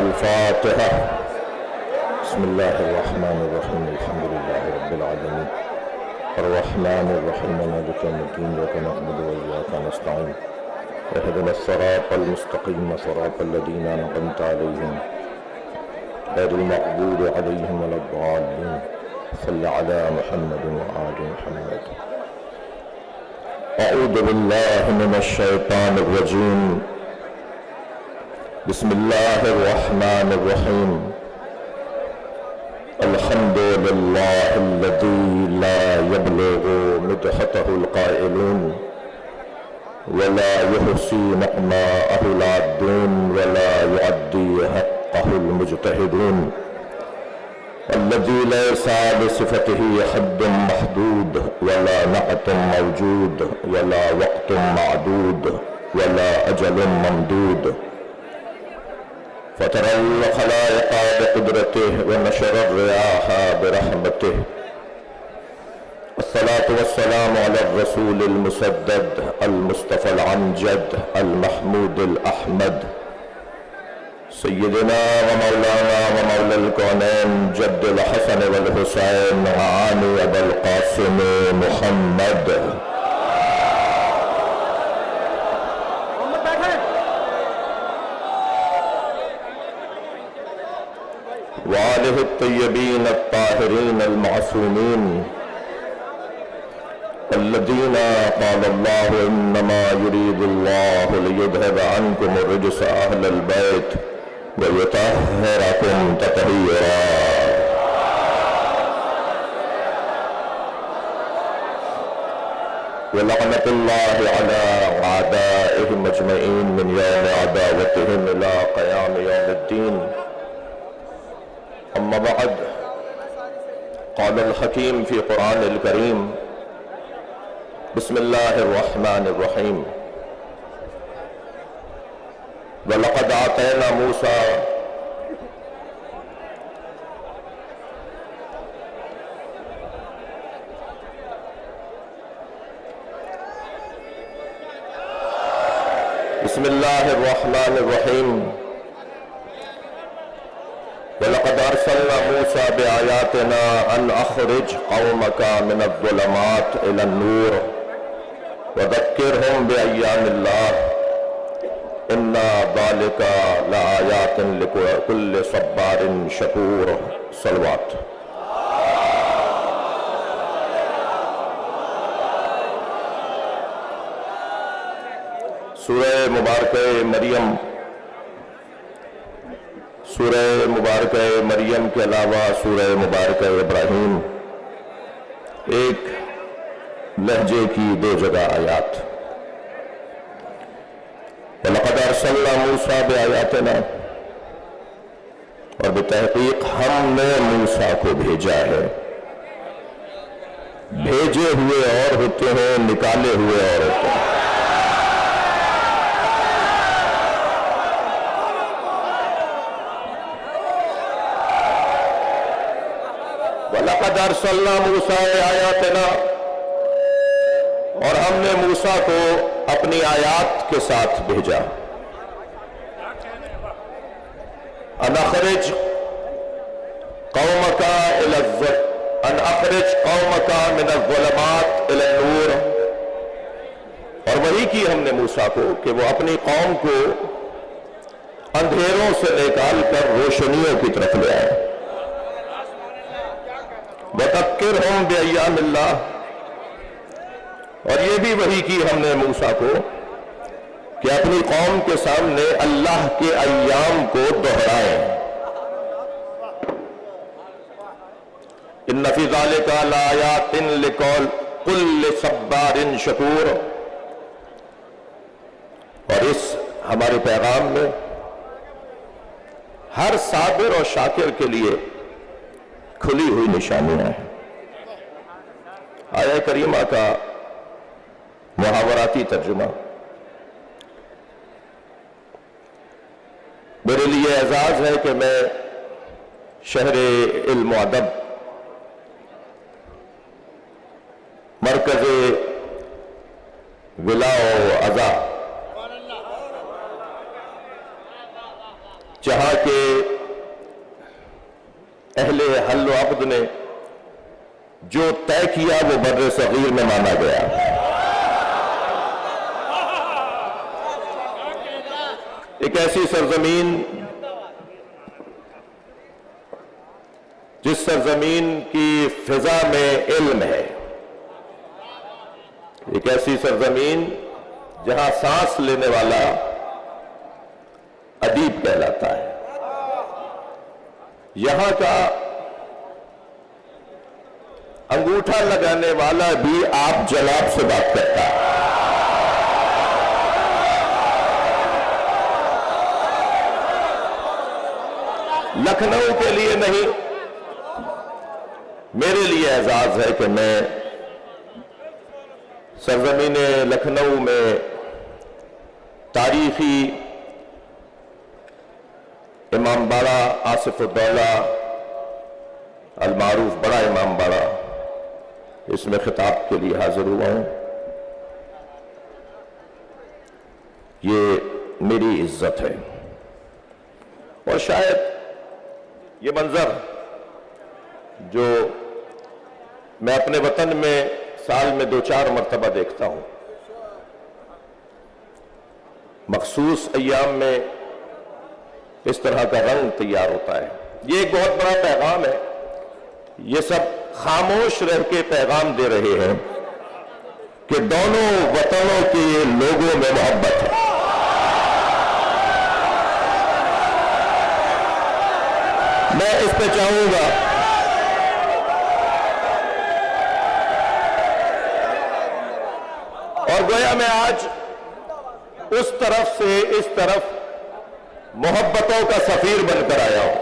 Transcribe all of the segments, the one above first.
الفاتحة. بسم الله الرحمن الرحيم. الحمد لله رب العالمين الرحمن الرحيم مالك يوم الدين إياك نعبد وإياك نستعين اهدنا الصراط المستقيم صراط الذين أنعمت عليهم غير المغضوب عليهم ولا الضالين. صل على محمد وآل محمد. أعوذ بالله من الشيطان الرجيم. بسم الله الرحمن الرحيم. الحمد لله الذي لا يبلغ مدحته القائلون ولا يحصي نعماءه العادون ولا يعدي حقه المجتهدون، الذي ليس لصفته حد محدود ولا نعت موجود ولا وقت معدود ولا أجل ممدود، فترى الخلائق بقدرته ونشر الرياح برحمته. الصلاة والسلام على الرسول المسدد المصطفى العنجد المحمود الأحمد سيدنا ومولانا ومولى الكونين جد الحسن والحسين وعاني أبا القاسم محمد وآله الطيبين الطاهرين المعصومين الذين قال الله إنما يريد الله ليذهب عنكم الرجس أهل البيت ويطهركم تطهيرا. ولعنة الله على أعدائهم أجمعين من يوم عداوتهم إلى قيام يوم الدين. أما بعد، قال الحكيم في قرآن الكريم: بسم الله الرحمن الرحيم. وَلَقَدْ آتَيْنَا مُوسَى بسم الله الرحمن الرحيم. وَلَقَدْ أَرْسَلْنَا مُوسَى بِآيَاتِنَا أَنْ أَخْرِجْ قَوْمَكَ مِنَ الظُّلُمَاتِ إِلَى النُّورِ وَذَكِّرْهُمْ بِأَيَّامِ اللَّهِ إِنَّ ذَلِكَ لَآيَاتٍ لِكُلِّ صَبَّارٍ شَكُورٍ. صلوات. سورہ مبارکہ مریم، سورہ مبارکہ مریم کے علاوہ سورہ مبارکہ ابراہیم ایک لہجے کی دو جگہ آیات. وَلَقَدْ أَرْسَلْنَا مُوسَى بِآيَاتِنَا، اور بتحقیق ہم نے موسیٰ کو بھیجا ہے. بھیجے ہوئے اور ہوتے ہیں، نکالے ہوئے اور ہوتے ہیں. وَلَقَدْ أَرْسَلْنَا مُوسَى بِآيَاتِنَا، اور ہم نے موسیٰ کو اپنی آیات کے ساتھ بھیجا. أَنْ أَخْرِجْ قَوْمَكَ مِنَ الظُّلُمَاتِ إِلَى النُّورِ، اور وہی کی ہم نے موسیٰ کو کہ وہ اپنی قوم کو اندھیروں سے نکال کر روشنیوں کی طرف لے آئے. وَذَكِّرْهُمْ بِأَيَّامِ اللَّهِ، اور یہ بھی وحی کی ہم نے موسیٰ کو کہ اپنی قوم کے سامنے اللہ کے ایام کو دہرائیں. إِنَّ فِي ذَلِكَ لَآيَاتٍ لِكُلِّ صَبَّارٍ شَكُورٍ، اور اس ہمارے پیغام میں ہر صابر اور شاکر کے لیے کھلی ہوئی نشانیاں ہیں. آیہ کریمہ کا محاوراتی ترجمہ. میرے لیے اعزاز ہے کہ میں شہر علم و ادب مرکز ولا و ازا جہاں کے اہل حل و عقد نے جو طے کیا وہ بر صغیر میں مانا گیا. ایک ایسی سرزمین جس سرزمین کی فضا میں علم ہے، ایک ایسی سرزمین جہاں سانس لینے والا ادیب کہلاتا ہے. یہاں کا انگوٹھا لگانے والا بھی آپ جناب سے بات کرتا ہے. لکھنؤ کے لیے نہیں، میرے لیے اعزاز ہے کہ میں سرزمین لکھنؤ میں تاریخی امام باڑہ آصف الدولہ المعروف بڑا امام باڑہ، اس میں خطاب کے لیے حاضر ہوا ہوں. یہ میری عزت ہے، اور شاید یہ منظر جو میں اپنے وطن میں سال میں 2-4 مرتبہ دیکھتا ہوں، مخصوص ایام میں اس طرح کا رنگ تیار ہوتا ہے. یہ ایک بہت بڑا پیغام ہے. یہ سب خاموش رہ کے پیغام دے رہے ہیں کہ دونوں وطنوں کے لوگوں میں محبت ہے. میں اس پہ چاہوں گا اور گویا میں آج اس طرف سے اس طرف محبتوں کا سفیر بن کر آیا ہوں،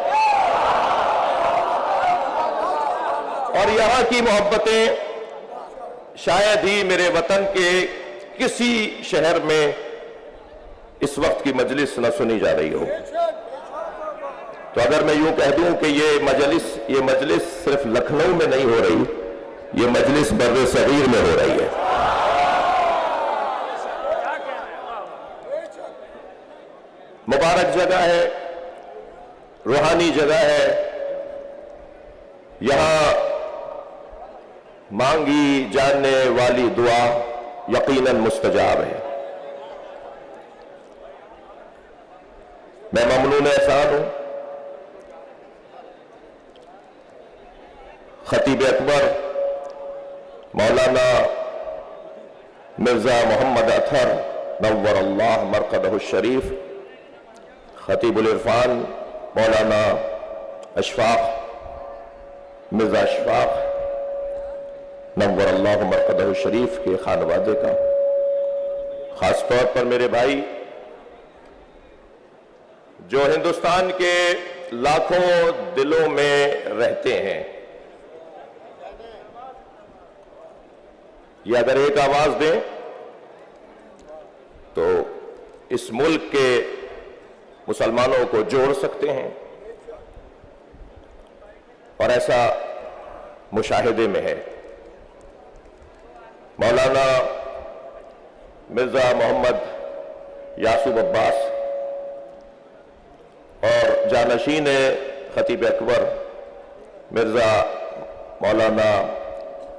اور یہاں کی محبتیں شاید ہی میرے وطن کے کسی شہر میں اس وقت کی مجلس نہ سنی جا رہی ہو. تو اگر میں یوں کہہ دوں کہ یہ مجلس صرف لکھنؤ میں نہیں ہو رہی، یہ مجلس بر صغیر میں ہو رہی ہے. مبارک جگہ ہے، روحانی جگہ ہے. یہاں مانگی جانے والی دعا یقیناً مستجاب ہے. میں ممنون احسان ہوں خطیب اکبر مولانا مرزا محمد اطہر نور اللہ مرقدہ الشریف، خطیب العرفان مولانا اشفاق مرزا اشفاق نور اللہ مرقدہ الشریف کے خانوادے کا، خاص طور پر میرے بھائی جو ہندوستان کے لاکھوں دلوں میں رہتے ہیں. یہ اگر ایک آواز دیں تو اس ملک کے مسلمانوں کو جوڑ سکتے ہیں، اور ایسا مشاہدے میں ہے. مولانا مرزا محمد یعصوب عباس اور جانشین خطیب اکبر مرزا مولانا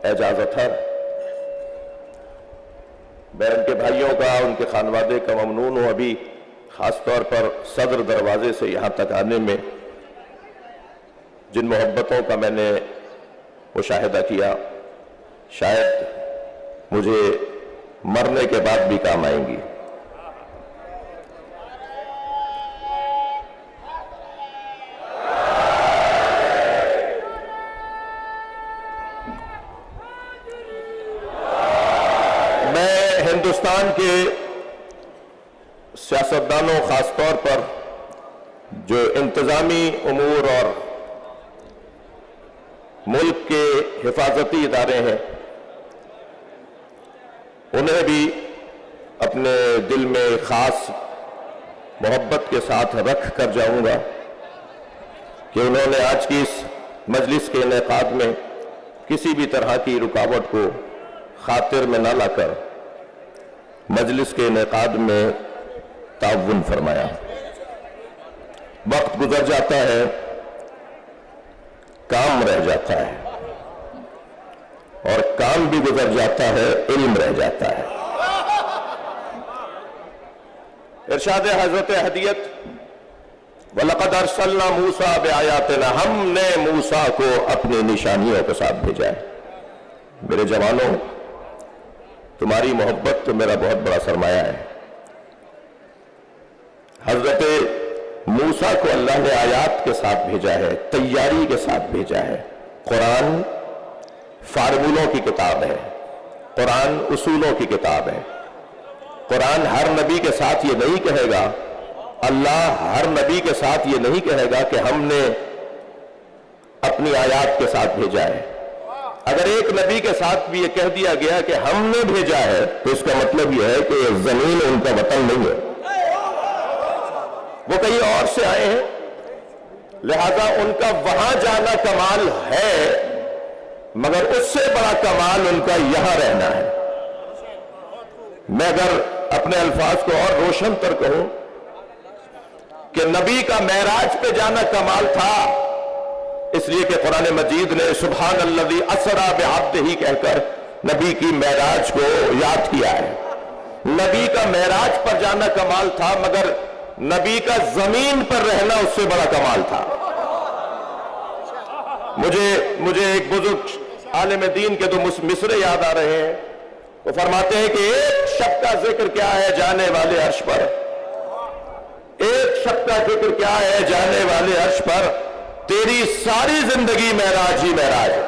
اعجاز اطہر، میں ان کے بھائیوں کا، ان کے خانوادے کا ممنون ہوں. ابھی خاص طور پر صدر دروازے سے یہاں تک آنے میں جن محبتوں کا میں نے مشاہدہ کیا، شاید مجھے مرنے کے بعد بھی کام آئیں گی. ہندوستان کے سیاستدانوں، خاص طور پر جو انتظامی امور اور ملک کے حفاظتی ادارے ہیں، انہیں بھی اپنے دل میں خاص محبت کے ساتھ رکھ کر جاؤں گا کہ انہوں نے آج کی اس مجلس کے انعقاد میں کسی بھی طرح کی رکاوٹ کو خاطر میں نہ لا کر مجلس کے انعقاد میں تعاون فرمایا. وقت گزر جاتا ہے، کام رہ جاتا ہے، اور کام بھی گزر جاتا ہے، علم رہ جاتا ہے۔ ارشاد حضرت ہدیت، وَلَقَدْ أَرْسَلْنَا مُوسَىٰ بِآيَاتِنَا، ہم نے موسیٰ کو اپنی نشانیوں کے ساتھ بھیجا ہے۔ میرے جوانوں، تمہاری محبت تو میرا بہت بڑا سرمایہ ہے۔ حضرت موسیٰ کو اللہ نے آیات کے ساتھ بھیجا ہے، تیاری کے ساتھ بھیجا ہے۔ قرآن فارمولوں کی کتاب ہے، قرآن اصولوں کی کتاب ہے۔ قرآن ہر نبی کے ساتھ یہ نہیں کہے گا، اللہ ہر نبی کے ساتھ یہ نہیں کہے گا کہ ہم نے اپنی آیات کے ساتھ بھیجا ہے۔ اگر ایک نبی کے ساتھ بھی یہ کہہ دیا گیا کہ ہم نے بھیجا ہے، تو اس کا مطلب یہ ہے کہ یہ زمین ان کا وطن نہیں ہے، وہ کہیں اور سے آئے ہیں، لہذا ان کا وہاں جانا کمال ہے، مگر اس سے بڑا کمال ان کا یہاں رہنا ہے۔ میں اگر اپنے الفاظ کو اور روشن تر کہوں کہ نبی کا معراج پہ جانا کمال تھا، اس لیے کہ قرآن مجید نے سبحان الذی اسری بعبدہ کہہ کر نبی کی معراج کو یاد کیا ہے۔ نبی کا معراج پر جانا کمال تھا، مگر نبی کا زمین پر رہنا اس سے بڑا کمال تھا۔ مجھے ایک بزرگ عالم دین کے دو مصرے یاد آ رہے ہیں۔ وہ فرماتے ہیں کہ ایک شب کا ذکر کیا ہے جانے والے عرش پر، ایک شب کا ذکر کیا ہے جانے والے عرش پر، تیری ساری زندگی معراج ہی معراج ہے۔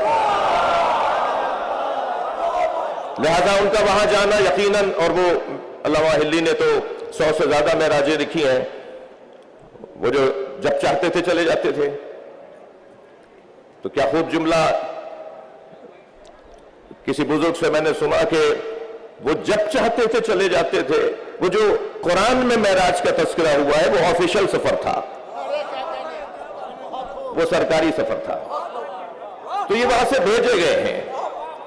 لہذا ان کا وہاں جانا یقیناً، اور وہ علامہ حلی نے تو 100 سے زیادہ معراجیں لکھی ہیں، وہ جو جب چاہتے تھے چلے جاتے تھے۔ تو کیا خوب جملہ کسی بزرگ سے میں نے سنا کہ وہ جب چاہتے تھے چلے جاتے تھے۔ وہ جو قرآن میں معراج کا تذکرہ ہوا ہے وہ آفیشل سفر تھا، وہ سرکاری سفر تھا۔ تو یہ وہاں سے بھیجے گئے ہیں،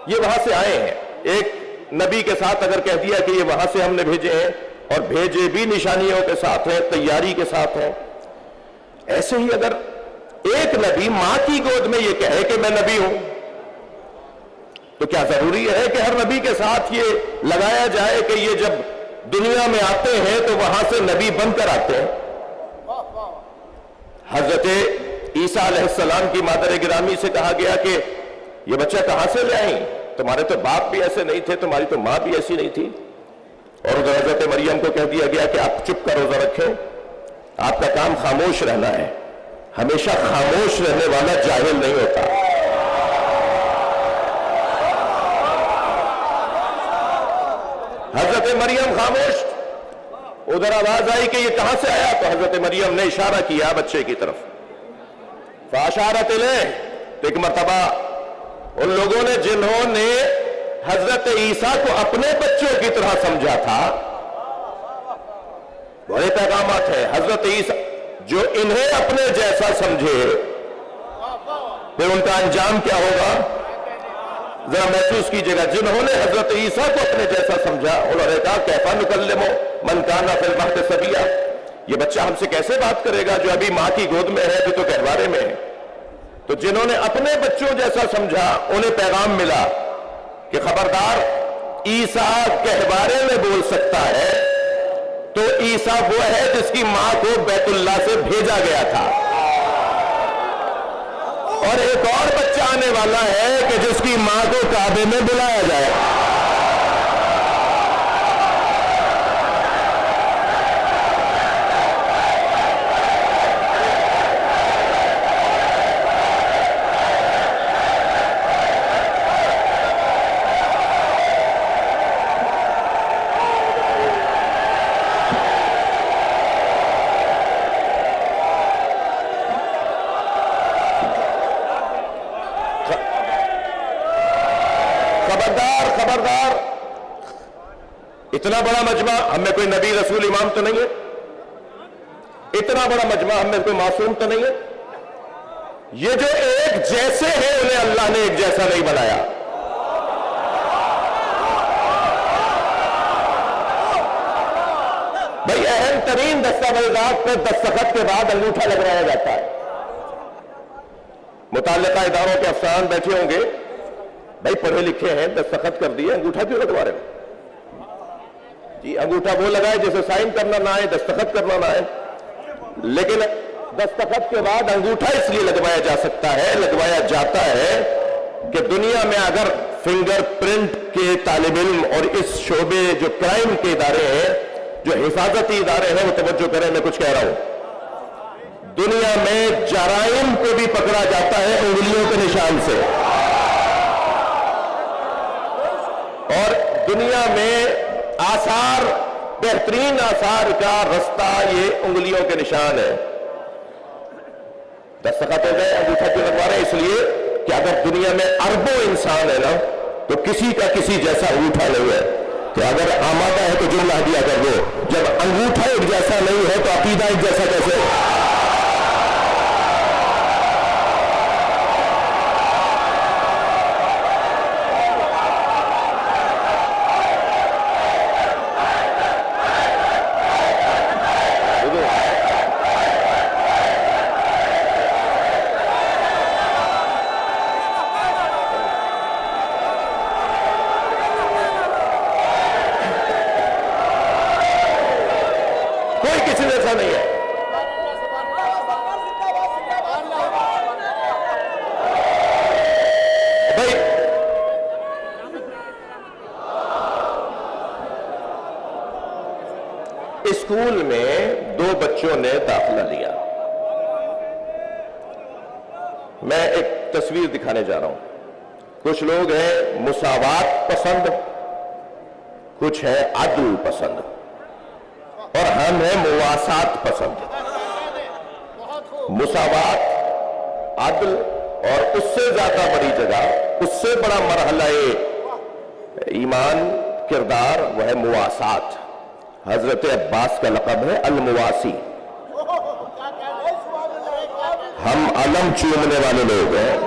یہ وہاں سے آئے ہیں۔ ایک نبی کے ساتھ اگر کہہ دیا کہ یہ وہاں سے ہم نے بھیجے ہیں، اور بھیجے بھی نشانیوں کے ساتھ ہیں، تیاری کے ساتھ ہیں، ایسے ہی اگر ایک نبی ماں کی گود میں یہ کہے کہ میں نبی ہوں، تو کیا ضروری ہے کہ ہر نبی کے ساتھ یہ لگایا جائے کہ یہ جب دنیا میں آتے ہیں تو وہاں سے نبی بن کر آتے ہیں؟ حضرت عیسیٰ علیہ السلام کی مادر گرامی سے کہا گیا کہ یہ بچہ کہاں سے لے آئیں؟ تمہارے تو باپ بھی ایسے نہیں تھے، تمہاری تو ماں بھی ایسی نہیں تھی۔ اور ادھر حضرت مریم کو کہہ دیا گیا کہ آپ چپ کا روزہ رکھیں، آپ کا کام خاموش رہنا ہے۔ ہمیشہ خاموش رہنے والا جاہل نہیں ہوتا۔ حضرت مریم خاموش، ادھر آواز آئی کہ یہ کہاں سے آیا، تو حضرت مریم نے اشارہ کیا بچے کی طرف، فاشارت الیہ۔ تو ایک مرتبہ ان لوگوں نے جنہوں نے حضرت عیسیٰ کو اپنے بچوں کی طرح سمجھا تھا، بڑے پیغامات ہیں۔ حضرت عیسیٰ جو انہیں اپنے جیسا سمجھے، پھر ان کا انجام کیا ہوگا ذرا محسوس کیجئے گا۔ جنہوں نے حضرت عیسیٰ کو اپنے جیسا سمجھا، انہوں نے کہا کیفا نکلم من کان فی المہد صبیا، یہ بچہ ہم سے کیسے بات کرے گا جو ابھی ماں کی گود میں ہے، ابھی تو گہوارے میں ہے۔ تو جنہوں نے اپنے بچوں جیسا سمجھا، انہیں پیغام ملا کہ خبردار، عیسیٰ گہوارے میں بول سکتا ہے تو عیسیٰ وہ ہے جس کی ماں کو بیت اللہ سے بھیجا گیا تھا، اور ایک اور بچہ آنے والا ہے کہ جس کی ماں کو کعبے میں بلایا جائے۔ خبردار، اتنا بڑا مجمع، ہم میں کوئی نبی رسول امام تو نہیں ہے، اتنا بڑا مجمع ہم میں کوئی معصوم تو نہیں ہے۔ یہ جو ایک جیسے ہیں انہیں اللہ نے ایک جیسا نہیں بنایا۔ بھائی اہم ترین دستاویزات پر دستخط کے بعد انگوٹھا لگوایا جاتا ہے. متعلقہ اداروں کے افسران بیٹھے ہوں گے, بھائی پڑھے لکھے ہیں, دستخط کر دیے, انگوٹھا کیوں لگوا رہے ہو؟ جی انگوٹھا وہ لگائے جسے سائن کرنا نہ آئے, دستخط کرنا نہ آئے. لیکن دستخط کے بعد انگوٹھا اس لیے لگوایا جا سکتا ہے, لگوایا جاتا ہے کہ دنیا میں اگر فنگر پرنٹ کے طالب علم اور اس شعبے جو کرائم کے ادارے ہیں, جو حفاظتی ادارے ہیں, وہ توجہ کریں, میں کچھ کہہ رہا ہوں, دنیا میں جرائم کو بھی پکڑا جاتا ہے انگلیوں کے نشان سے, اور دنیا میں آثار, بہترین آثار کا رستہ یہ انگلیوں کے نشان ہے. دستخط ہو گئے, انگوٹھا کیوں لگوا رہے ہیں؟ اس لیے کہ اگر دنیا میں اربوں انسان ہے نا, تو کسی کا کسی جیسا انگوٹھا نہیں ہے. کہ اگر آمادہ ہے تو جملہ دیا کر دو, جب انگوٹھا ایک جیسا نہیں ہے تو عقیدہ ایک جیسا کیسے؟ نہیں ہے. بھائی اسکول میں 2 بچوں نے داخلہ لیا. میں ایک تصویر دکھانے جا رہا ہوں. کچھ لوگ ہیں مساوات پسند, کچھ ہیں عدل پسند, اور ہم ہیں مواسات پسند. مساوات, عدل, اور اس سے زیادہ بڑی جگہ, اس سے بڑا مرحلہ ایمان کردار وہ ہے مواسات. حضرت عباس کا لقب ہے المواسی. ہم علم چومنے والے لوگ ہیں.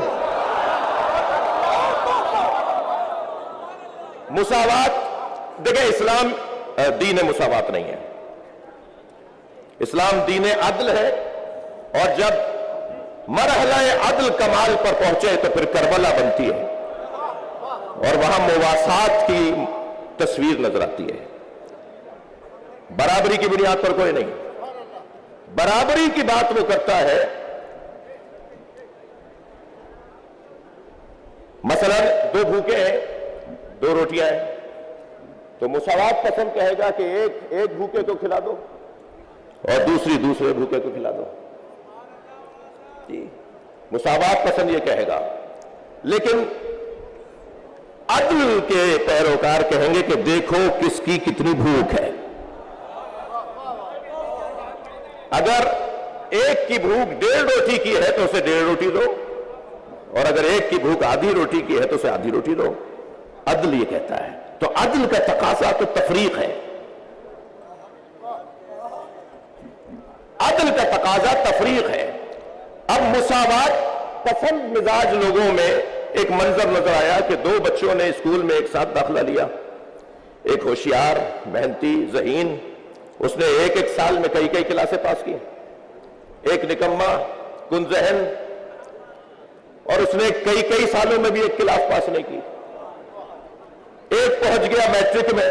مساوات دیکھیں, اسلام دین مساوات نہیں ہے. اسلام دین عدل ہے, اور جب مرحلہ عدل کمال پر پہنچے تو پھر کربلا بنتی ہے, اور وہاں مواسات کی تصویر نظر آتی ہے. برابری کی بنیاد پر کوئی نہیں. برابری کی بات وہ کرتا ہے, مثلا 2 بھوکے ہیں, 2 روٹیاں ہیں, تو مساوات پسند کہے گا کہ ایک بھوکے کو کھلا دو اور دوسرے بھوکے کو کھلا دو. جی مساوات پسند یہ کہے گا. لیکن عدل کے پیروکار کہیں گے کہ دیکھو کس کی کتنی بھوک ہے. اگر ایک کی بھوک 1.5 روٹی کی ہے تو اسے 1.5 روٹی دو, اور اگر ایک کی بھوک آدھی روٹی کی ہے تو اسے آدھی روٹی دو. عدل یہ کہتا ہے. تو عدل کا تقاضا تو تفریق ہے. عدل کا تقاضا تفریق ہے. اب مساوات پسند مزاج لوگوں میں ایک منظر نظر آیا کہ 2 بچوں نے اسکول میں ایک ساتھ داخلہ لیا. ایک ہوشیار, محنتی, ذہین, اس نے ایک سال میں کئی کلاسیں پاس کی. ایک نکما, کن ذہن, اور اس نے کئی سالوں میں بھی ایک کلاس پاس نہیں کی. ایک پہنچ گیا میٹرک میں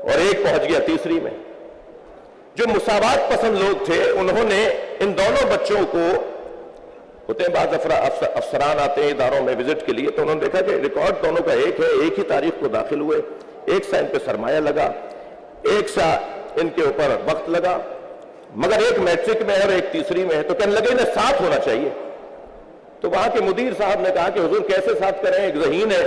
اور ایک پہنچ گیا تیسری میں. جو مساوات پسند لوگ تھے انہوں نے ان دونوں بچوں کو, ہوتے ہیں بعض افسران آتے ہیں اداروں میں وزٹ کے لیے, تو انہوں نے دیکھا کہ ریکارڈ دونوں کا ایک ہے, ایک ہی تاریخ کو داخل ہوئے, ایک سا ان پہ سرمایہ لگا, ایک سا ان کے اوپر وقت لگا, مگر ایک میٹرک میں ہے اور ایک تیسری میں ہے. تو کہنے لگے انہیں ساتھ ہونا چاہیے. تو وہاں کے مدیر صاحب نے کہا کہ حضور کیسے ساتھ کریں, ایک ذہین ہے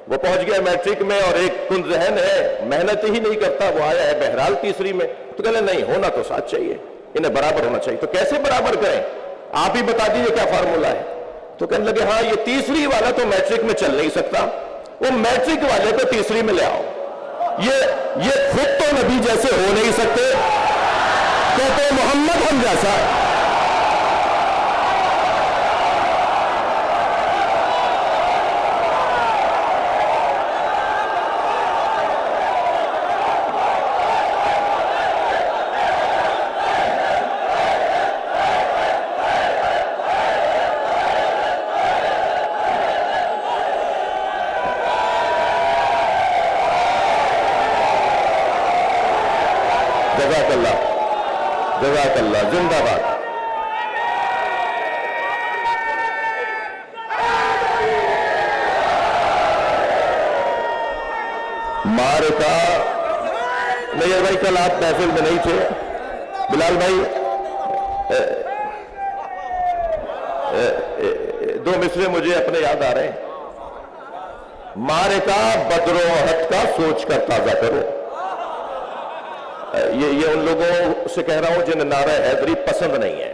وہ پہنچ گیا میٹرک میں, اور ایک کن ذہن ہے محنت ہی نہیں کرتا وہ آیا ہے بہرحال تیسری میں. تو کہنے نہیں, ہونا تو ساتھ چاہیے, انہیں برابر ہونا چاہیے. تو کیسے برابر کریں, آپ ہی بتا دیجئے کیا فارمولہ ہے. تو کہنے لگے ہاں یہ تیسری والا تو میٹرک میں چل نہیں سکتا, وہ میٹرک والے کو تیسری میں لے آؤ. یہ خود تو نبی جیسے ہو نہیں سکتے, کہتے محمد ہم جیسا. جزاک اللہ، زندہ باد۔ معرکہ نہیں بھائی، کل آپ محفل میں نہیں تھے بلال بھائی، دو مصرے مجھے اپنے یاد آ رہے ہیں۔ معرکہ بدر و احد کا سوچ کر تازہ کرو، یہ ان لوگوں سے کہہ رہا ہوں جنہیں نعرہ حیدری پسند نہیں ہے۔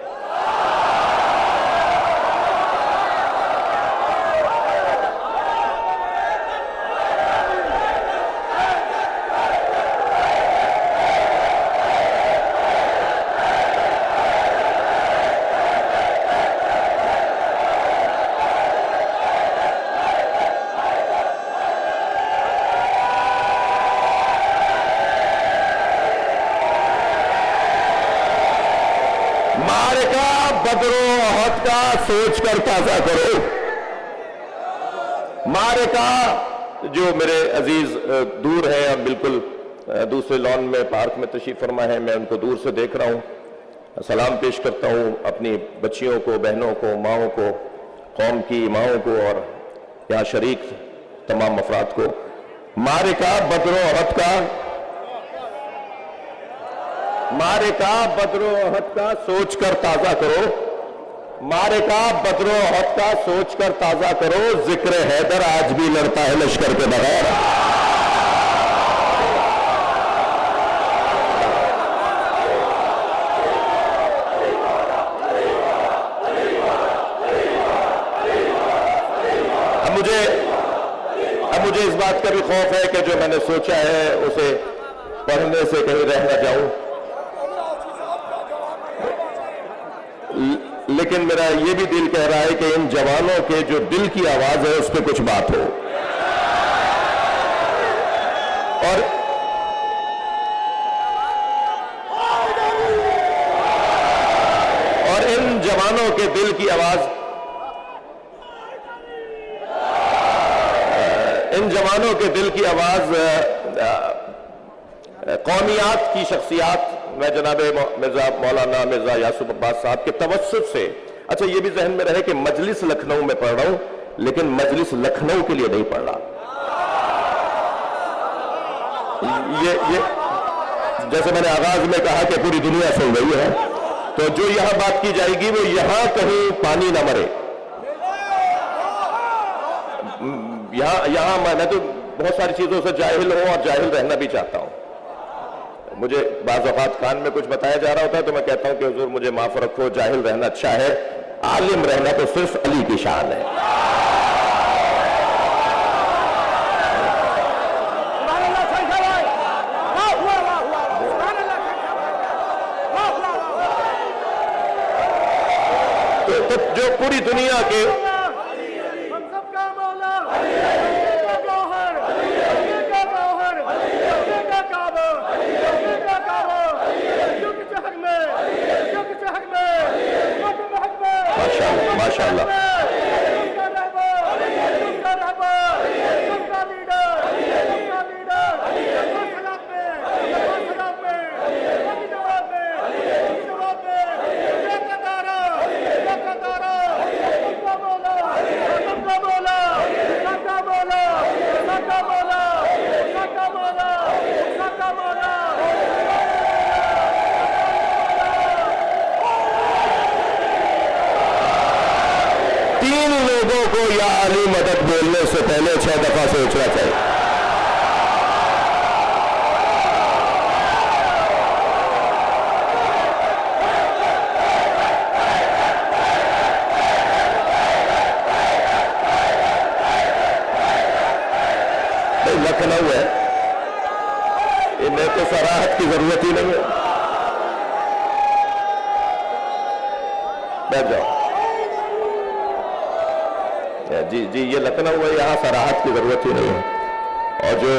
بدر و احد کا سوچ کر تازہ کرو۔ معرکہ جو میرے عزیز دور ہیں اور بالکل دوسرے لان میں پارک میں تشریف فرما ہے، میں ان کو دور سے دیکھ رہا ہوں، سلام پیش کرتا ہوں اپنی بچیوں کو، بہنوں کو، ماؤں کو، قوم کی ماؤں کو اور یہاں شریک تمام افراد کو۔ معرکہ بدر و احد کا، معرکہ بدر و احد کا سوچ کر تازہ کرو، معرکہ بدر و احد کا سوچ کر تازہ کرو، ذکر حیدر آج بھی لڑتا ہے لشکر کے بغیر۔ اب مجھے اس بات کا بھی خوف ہے کہ جو میں نے سوچا ہے اسے پڑھنے سے کہیں رہ نہ جاؤں، لیکن میرا یہ بھی دل کہہ رہا ہے کہ ان جوانوں کے جو دل کی آواز ہے اس پہ کچھ بات ہو، اور ان جوانوں کے دل کی آواز، ان جوانوں کے دل کی آواز قومیات کی شخصیات میں جناب مرزا مولانا مرزا یاسف عباس صاحب کے توسط سے، اچھا یہ بھی ذہن میں رہے کہ مجلس لکھنؤ میں پڑھ رہا ہوں لیکن مجلس لکھنؤ کے لیے نہیں پڑھ رہا۔ یہ جیسے میں نے آغاز میں کہا کہ پوری دنیا سن رہی ہے، تو جو یہاں بات کی جائے گی وہ یہاں کہیں پانی نہ مرے۔ یہاں میں تو بہت ساری چیزوں سے جاہل ہوں اور جاہل رہنا بھی چاہتا ہوں۔ مجھے بعض اوقات کان میں کچھ بتایا جا رہا ہوتا ہے تو میں کہتا ہوں کہ حضور مجھے معاف رکھو، جاہل رہنا اچھا ہے، عالم رہنا تو صرف علی کی شان ہے۔ تو جو پوری دنیا کے ماشاءاللہ لوگوں کو یا علی مدد بولنے سے پہلے 6 دفعہ سوچنا چاہیے۔ لکھنؤ ہے، انہیں تو صراحت کی ضرورت ہی نہیں ہے، بیٹھ جاؤ۔ جی یہ لکھنؤ ہے، یہاں صراحت کی ضرورت ہی نہیں ہے۔ اور جو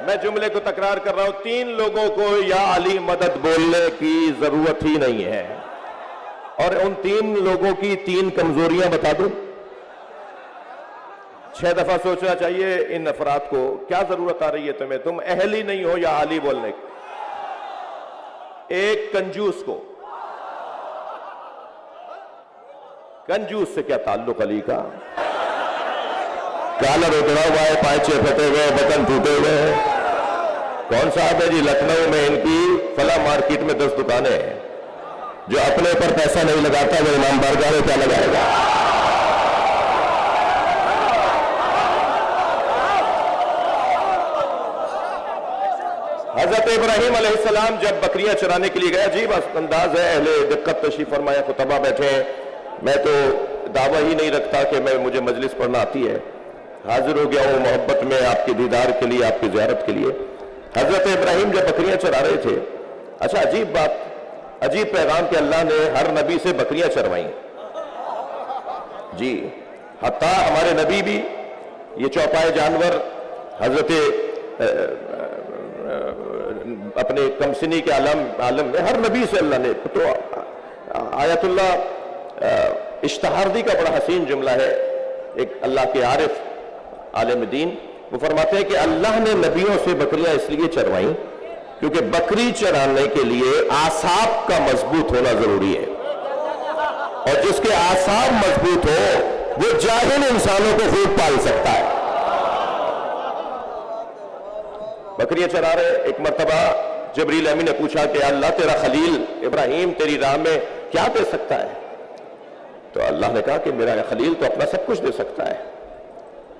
میں جملے کو تکرار کر رہا ہوں، 3 لوگوں کو یا علی مدد بولنے کی ضرورت ہی نہیں ہے، اور ان 3 لوگوں کی 3 کمزوریاں بتا دوں۔ 6 دفعہ سوچنا چاہیے ان افراد کو، کیا ضرورت آ رہی ہے تمہیں، تم اہل ہی نہیں ہو یا علی بولنے کی۔ ایک کنجوس کو، کنجوس سے کیا تعلق علی کا؟ کالر اترا ہوا ہے، پائچے پھٹے ہوئے، بٹن ٹوٹے ہوئے ہیں۔ کون صاحب ہے جی؟ لکھنؤ میں ان کی فلاں مارکیٹ میں 10 دکانیں ہیں۔ جو اپنے پر پیسہ نہیں لگاتا وہ امام بارگاہ میں کیا لگائے گا؟ حضرت ابراہیم علیہ السلام جب بکریاں چرانے کے لیے گیا، عجیب انداز ہے، اہل دقت تشریف فرمایا، خطبہ بیٹھے ہیں، میں تو دعویٰ ہی نہیں رکھتا کہ مجھے مجلس پڑھنا آتی ہے، حاضر ہو گیا ہوں محبت میں آپ کے دیدار کے لیے، آپ کی زیارت کے لیے۔ حضرت ابراہیم جب بکریاں چرا رہے تھے، اچھا عجیب بات، عجیب پیغام کہ اللہ نے ہر نبی سے بکریاں چروائیں جی، حتیٰ ہمارے نبی بھی یہ چوپائے جانور حضرت اپنے کمسنی کے عالم میں ہر نبی سے اللہ نے، تو آیت اللہ اشتہاردی کا بڑا حسین جملہ ہے، ایک اللہ کے عارف عالم دین، وہ فرماتے ہیں کہ اللہ نے نبیوں سے بکریاں اس لیے چروائیں کیونکہ بکری چرانے کے لیے اعصاب کا مضبوط ہونا ضروری ہے، اور جس کے اعصاب مضبوط ہو وہ جاہل انسانوں کو خوب پال سکتا ہے۔ بکریاں چرا رہے، ایک مرتبہ جبریل امین نے پوچھا کہ اللہ تیرا خلیل ابراہیم تیری راہ میں کیا دے سکتا ہے؟ تو اللہ نے کہا کہ میرا خلیل تو اپنا سب کچھ دے سکتا ہے۔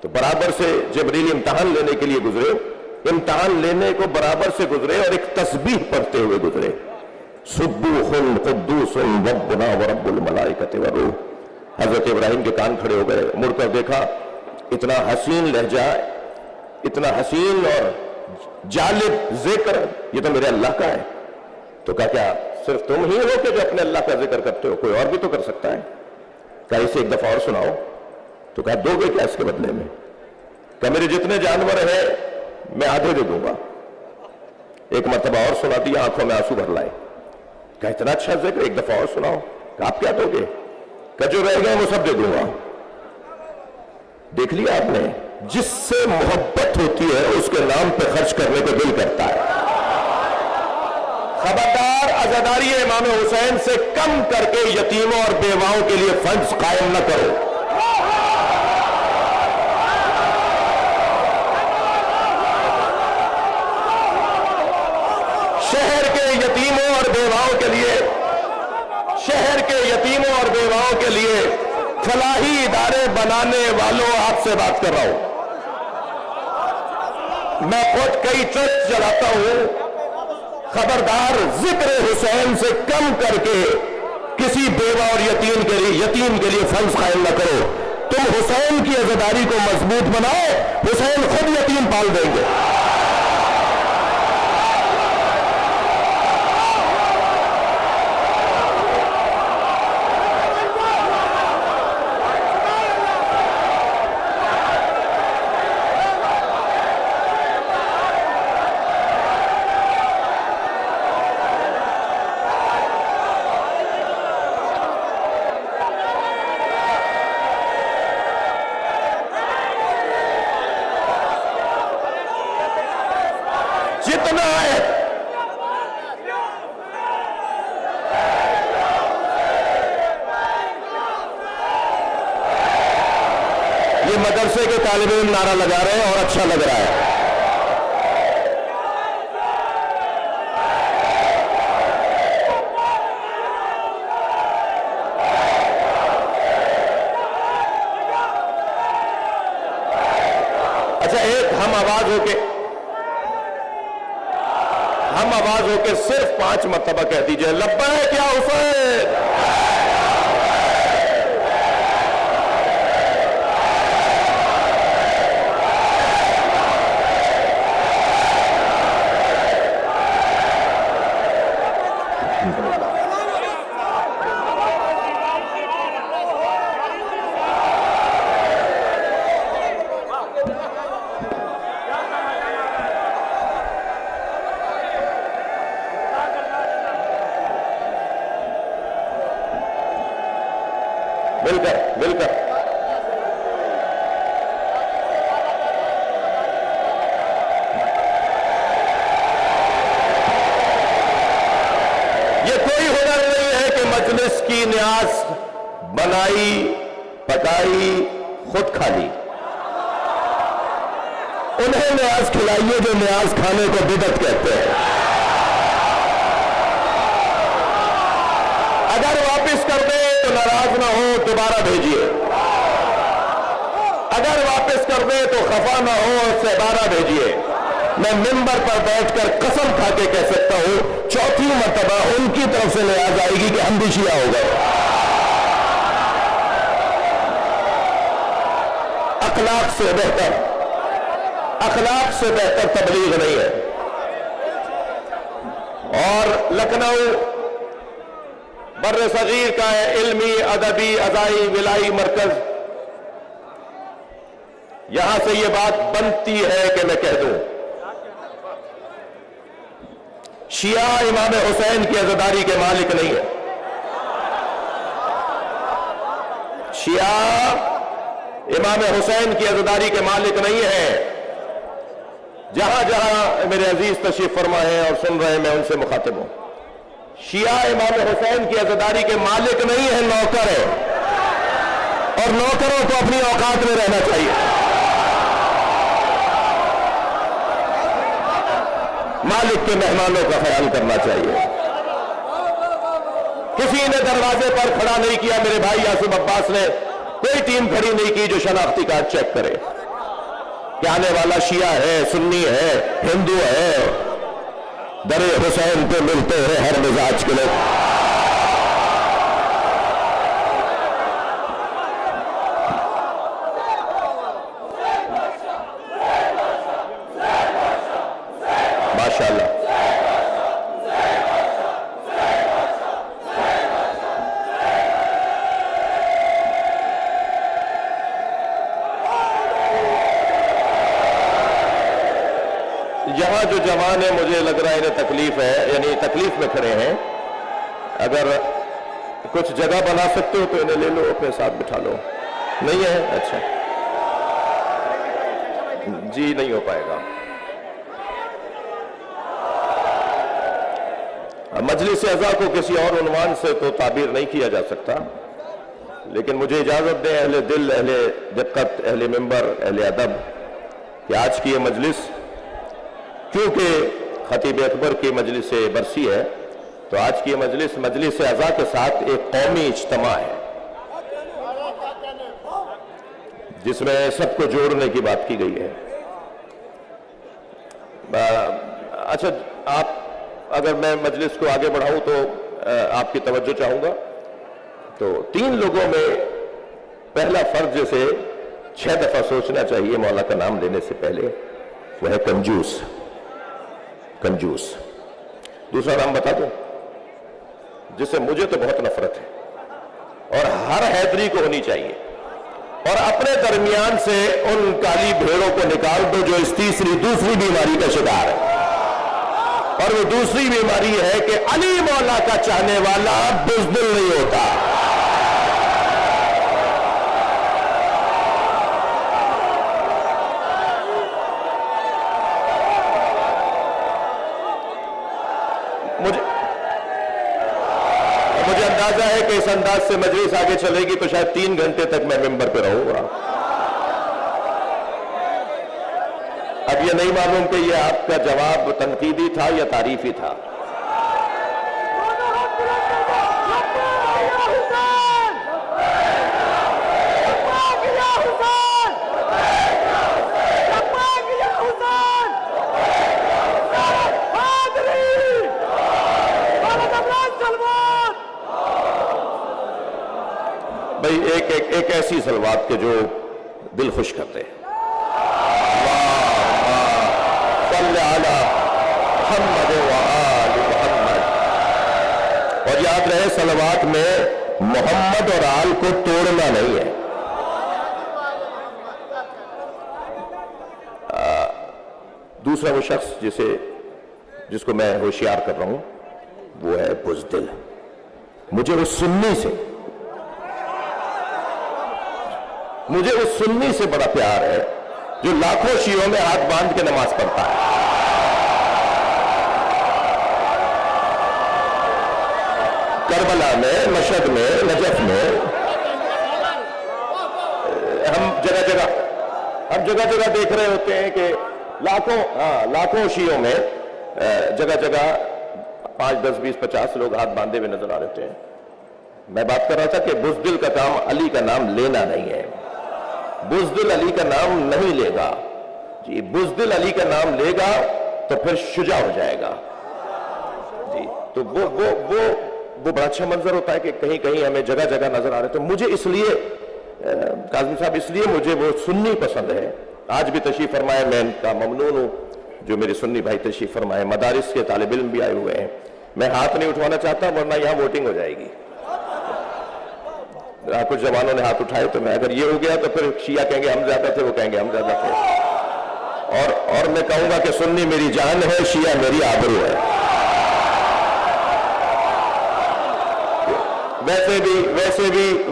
تو برابر سے جبریل امتحان لینے کے لیے گزرے، امتحان لینے کو برابر سے گزرے اور ایک تسبیح پڑھتے ہوئے گزرے، سبوح قدوس ربنا ورب الملائکۃ والروح۔ حضرت ابراہیم کے کان کھڑے ہو گئے، مڑ کر دیکھا، اتنا حسین لہجہ، اتنا حسین اور جالب ذکر، یہ تو میرے اللہ کا ہے۔ تو کہا کیا صرف تم ہی ہو کہ جو اپنے اللہ کا ذکر کرتے ہو؟ کوئی اور بھی تو کر سکتا ہے۔ کہا اسے ایک دفعہ اور سناؤ۔ تو کہا دو گے کیا اس کے بدلے میں؟ کہ میرے جتنے جانور ہیں میں آدھے دے دوں گا۔ ایک مرتبہ اور سنا دیا، آنکھوں میں آنسو بھر لائے۔ کہا اتنا اچھا ذکر، ایک دفعہ اور سناؤ۔ کہ آپ کیا دو گے؟ کہ جو رہ گئے وہ سب دے دوں گا۔ دیکھ لیا آپ نے، جس سے محبت ہوتی ہے اس کے نام پہ خرچ کرنے کو دل کرتا ہے۔ خبردار، عزاداری امام حسین سے کم کر کے یتیموں اور بیواؤں کے لیے فنڈز قائم نہ کرو۔ شہر کے یتیموں اور بیواؤں کے لیے، شہر کے یتیموں اور بیواؤں کے لیے فلاحی ادارے بنانے والوں، آپ سے بات کر رہا ہوں۔ میں خود کئی ٹرسٹ چلاتا ہوں، خبردار ذکر حسین سے کم کر کے کسی بیوہ اور یتیم کے لیے فنڈز قائم نہ کرو۔ تم حسین کی عزاداری کو مضبوط بناؤ، حسین خود یتیم پال دیں گے۔ جتنا ہے یہ مدرسے کے طالب علم نعرہ لگا رہے ہیں اور اچھا لگ رہا ہے۔ اچھا ایک ہم آواز ہو کے صرف 5 مرتبہ کہہ دیجئے، لبیک یا حسین۔ مل کر یہ کوئی ہنر نہیں ہے کہ مجلس کی نیاز بنائی پکائی خود کھا لی. انہیں نیاز کھلائیے جو نیاز کھانے کو بدعت کہتے ہیں. اگر واپس کر دیں تو ناراض نہ ہو دوبارہ بھیجیے. اگر واپس کر دیں تو خفا نہ ہو اس سے بارہ بھیجیے. میں منبر پر بیٹھ کر قسم کھا کے کہہ سکتا ہوں چوتھی مرتبہ ان کی طرف سے نیاز آئے گی کہ ہم بھی شیعہ ہو گئے. اخلاق سے بہتر تبلیغ نہیں ہے. اور لکھنؤ بر صغیر کا ہے علمی ادبی ازائی ولائی مرکز. یہاں سے یہ بات بنتی ہے کہ میں کہہ دوں شیعہ امام حسین کی عزاداری کے مالک نہیں ہے. شیعہ امام حسین کی عزاداری کے مالک نہیں ہے. جہاں جہاں میرے عزیز تشریف فرما ہیں اور سن رہے ہیں میں ان سے مخاطب ہوں. شیعہ امام حسین کی عزاداری کے مالک نہیں ہے، نوکر ہے. اور نوکروں کو اپنی اوقات میں رہنا چاہیے. مالک کے مہمانوں کا خیال کرنا چاہیے. کسی نے دروازے پر کھڑا نہیں کیا میرے بھائی یاسب عباس نے، کوئی ٹیم کھڑی نہیں کی جو شناختی کارڈ چیک کرے کہ آنے والا شیعہ ہے، سنی ہے، ہندو ہے. در حسین پہ ملتے ہیں ہر مزاج کے لوگ. ماشاءاللہ. یہاں جو جوان ہے مجھے لگ رہا ہے انہیں تکلیف ہے، یعنی تکلیف میں کھڑے ہیں. اگر کچھ جگہ بنا سکتے ہو تو انہیں لے لو اپنے ساتھ بٹھا لو. نہیں ہے؟ اچھا جی نہیں ہو پائے گا. مجلس اعضاء کو کسی اور عنوان سے تو تعبیر نہیں کیا جا سکتا، لیکن مجھے اجازت دیں اہل دل، اہل دقت، اہل منبر، اہل ادب کہ آج کی یہ مجلس کیونکہ خطیب اکبر کی مجلس برسی ہے تو آج کی یہ مجلس اعضاء کے ساتھ ایک قومی اجتماع ہے جس میں سب کو جوڑنے کی بات کی گئی ہے. اچھا آپ اگر میں مجلس کو آگے بڑھاؤں تو آپ کی توجہ چاہوں گا. تو 3 لوگوں میں پہلا فرض جسے 6 دفعہ سوچنا چاہیے مولا کا نام لینے سے پہلے وہ ہے کنجوس. دوسرا نام بتا دوں جس سے مجھے تو بہت نفرت ہے اور ہر حیدری کو ہونی چاہیے، اور اپنے درمیان سے ان کالی بھیڑوں کو نکال دو جو اس دوسری بیماری کا شکار ہے. اور وہ دوسری بیماری ہے کہ علی مولا کا چاہنے والا بزدل نہیں ہوتا. مجھے اندازہ ہے کہ اس انداز سے مجلس آگے چلے گی تو شاید 3 گھنٹے تک میں ممبر پہ رہوں گا. اب یہ نہیں معلوم کہ یہ آپ کا جواب تنقیدی تھا یا تعریفی تھا. بھئی ایک ایسی صلوات کے جو دل خوش کرتے ہیں. صلی علی محمد و آل محمد. اور یاد رہے صلوات میں محمد اور آل کو توڑنا نہیں ہے. دوسرا وہ شخص جس کو میں ہوشیار کر رہا ہوں وہ ہے بزدل. مجھے وہ سنی سے مجھے اس سنی سے بڑا پیار ہے جو لاکھوں شیعوں میں ہاتھ باندھ کے نماز پڑھتا ہے. کربلا میں، مشہد میں، نجف میں، ہم جگہ جگہ دیکھ رہے ہوتے ہیں کہ لاکھوں شیعوں میں جگہ جگہ 5، 10، 20، 50 لوگ ہاتھ باندھے ہوئے نظر آ رہے ہیں. میں بات کر رہا تھا کہ بزدل کا کام علی کا نام لینا نہیں ہے. بزدل علی کا نام نہیں لے گا. جی بزدل علی کا نام لے گا تو پھر شجاع ہو جائے گا. جی تو وہ بڑا اچھا منظر ہوتا ہے کہ کہیں کہیں ہمیں جگہ جگہ نظر آ رہے. تو مجھے اس لیے کاظمی صاحب، اس لیے مجھے وہ سنی پسند ہے. آج بھی تشریف فرمائے، میں ان کا ممنون ہوں جو میرے سنی بھائی تشریف فرمائے. مدارس کے طالب علم بھی آئے ہوئے ہیں. میں ہاتھ نہیں اٹھوانا چاہتا ورنہ یہاں ووٹنگ ہو جائے گی. کچھ جوانوں نے ہاتھ اٹھائے تو میں اگر یہ ہو گیا تو پھر شیعہ کہیں گے ہم زیادہ تھے، وہ کہیں گے ہم زیادہ تھے. اور میں کہوں گا کہ سنی میری جان ہے، شیعہ میری آبرو ہے.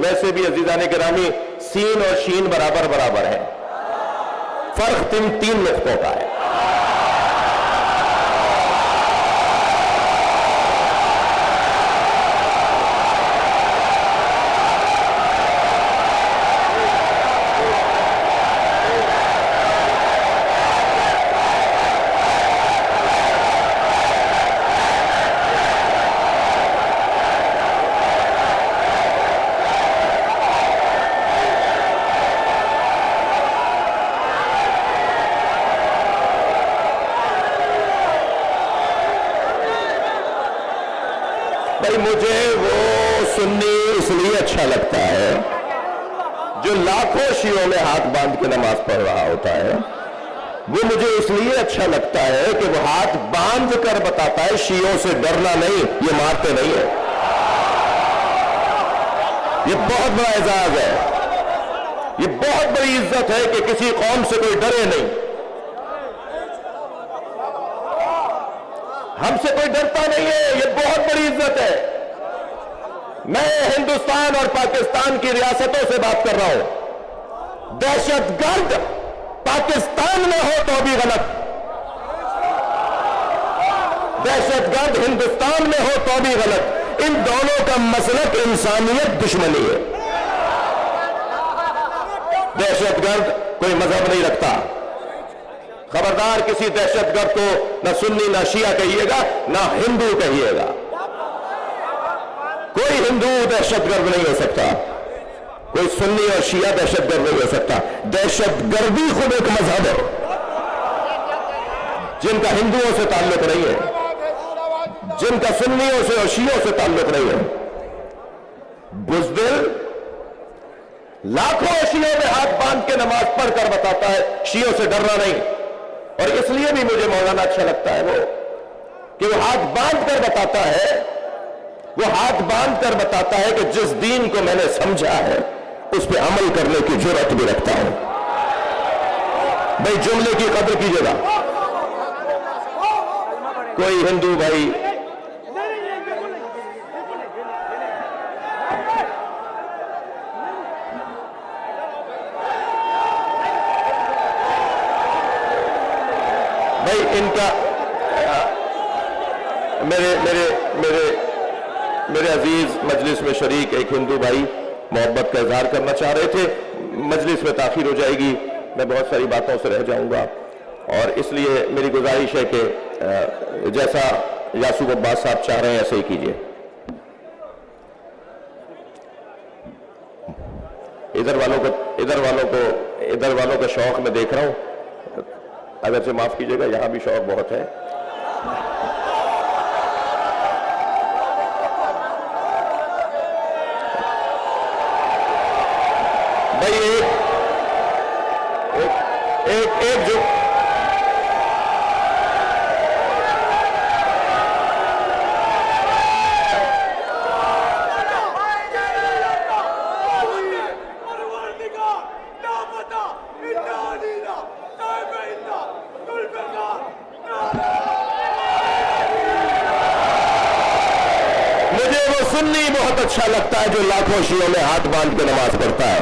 ویسے بھی عزیزان گرامی، سین اور شین برابر ہیں. فرق تین نقطوں کا ہے. مجھے وہ سنی اس لیے اچھا لگتا ہے جو لاکھوں شیعوں میں ہاتھ باندھ کے نماز پڑھ رہا ہوتا ہے. وہ مجھے اس لیے اچھا لگتا ہے کہ وہ ہاتھ باندھ کر بتاتا ہے شیعوں سے ڈرنا نہیں، یہ مارتے نہیں ہے. یہ بہت بڑا اعزاز ہے، یہ بہت بڑی عزت ہے کہ کسی قوم سے کوئی ڈرے نہیں. ہم سے کوئی ڈرتا نہیں ہے، یہ بہت بڑی عزت ہے. میں ہندوستان اور پاکستان کی ریاستوں سے بات کر رہا ہوں. دہشت گرد پاکستان میں ہو تو بھی غلط، دہشت گرد ہندوستان میں ہو تو بھی غلط. ان دونوں کا مسلک انسانیت دشمنی ہے. دہشت گرد کوئی مذہب نہیں رکھتا. خبردار کسی دہشت گرد کو نہ سنی نہ شیعہ کہیے گا نہ ہندو کہیے گا. کوئی ہندو دہشت گرد نہیں ہو سکتا، کوئی سنی اور شیعہ دہشت گرد نہیں ہو سکتا. دہشت گردی خود ایک مذہب ہے جن کا ہندوؤں سے تعلق نہیں ہے، جن کا سنیوں سے اور شیعوں سے تعلق نہیں ہے. بزدل لاکھوں شیعوں میں ہاتھ باندھ کے نماز پڑھ کر بتاتا ہے شیعوں سے ڈرنا نہیں. اور اس لیے بھی مجھے مولانا اچھا لگتا ہے وہ کہ وہ ہاتھ باندھ کر بتاتا ہے، وہ ہاتھ باندھ کر بتاتا ہے کہ جس دین کو میں نے سمجھا ہے اس پہ عمل کرنے کی جرأت بھی رکھتا ہوں. بھائی جملے کی قدر کیجیے گا. کوئی ہندو بھائی ان کا میرے عزیز مجلس میں شریک ایک ہندو بھائی محبت کا اظہار کرنا چاہ رہے تھے. مجلس میں تاخیر ہو جائے گی، میں بہت ساری باتوں سے رہ جاؤں گا، اور اس لیے میری گزارش ہے کہ جیسا یاسوب عباس صاحب چاہ رہے ہیں ایسے ہی کیجیے. ادھر والوں کا شوق میں دیکھ رہا ہوں، اگرچہ معاف کیجیے گا یہاں بھی شوق بہت ہے. بھائی ایک جو مجھے وہ سنی بہت اچھا لگتا ہے جو لاکھوں شیعوں میں ہاتھ باندھ کے نماز پڑھتا ہے.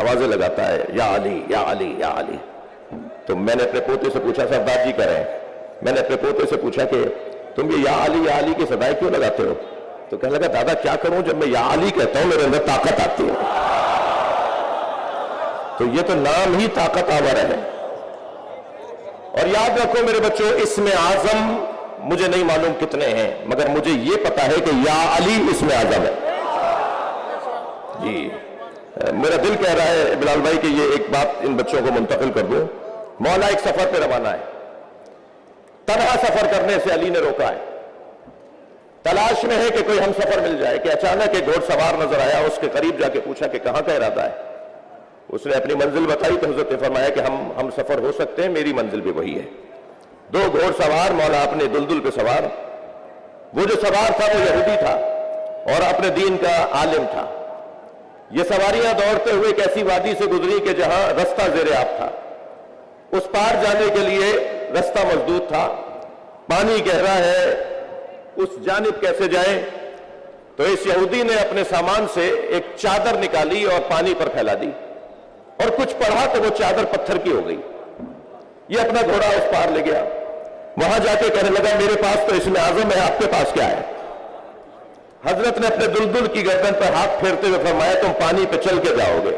آوازیں لگاتا ہے یا علی یا علی یا علی. تو میں نے اپنے پوتے سے پوچھا سردار جی کہہ رہے ہیں, میں نے اپنے پوتے سے پوچھا کہ تم یہ یا علی کی صدائیں کیوں لگاتے ہو؟ تو کہنے لگا دادا کیا کروں, جب میں یا علی کہتا ہوں میرے اندر طاقت آتی ہے. تو یہ تو نام ہی طاقت آور ہے. اور یاد رکھو میرے بچوں, اسم اعظم مجھے نہیں معلوم کتنے ہیں, مگر مجھے یہ پتا ہے کہ یا علی اسم اعظم ہے. جی میرا دل کہہ رہا ہے بلال بھائی کہ یہ ایک بات ان بچوں کو منتقل کر دوں. مولا ایک سفر پہ روانہ ہے, تنہا سفر کرنے سے علی نے روکا ہے. تلاش میں ہے کہ کوئی ہم سفر مل جائے کہ اچانک ایک گھوڑ سوار نظر آیا. اس کے قریب جا کے پوچھا کہ کہاں کا ارادہ ہے؟ اس نے اپنی منزل بتائی تو حضرت نے فرمایا کہ ہم سفر ہو سکتے ہیں, میری منزل بھی وہی ہے. دو گھوڑ سوار, مولا اپنے دلدل پہ سوار. وہ جو سوار تھا وہ یہودی تھا اور اپنے دین کا عالم تھا. یہ سواریاں دوڑتے ہوئے ایک ایسی وادی سے گزری کہ جہاں رستہ زیر آب تھا. اس پار جانے کے لیے رستہ مسدود تھا, پانی گہرا ہے, اس جانب کیسے جائیں؟ تو اس یہودی نے اپنے سامان سے ایک چادر نکالی اور پانی پر پھیلا دی, اور کچھ پڑھا تو وہ چادر پتھر کی ہو گئی. یہ اپنا گھوڑا اس پار لے گیا. وہاں جا کے کہنے لگا میرے پاس تو اسم اعظم ہے, آپ کے پاس کیا ہے؟ حضرت نے اپنے دلدل کی گردن پر ہاتھ پھیرتے ہوئے فرمایا تم پانی پہ چل کے جاؤ گے.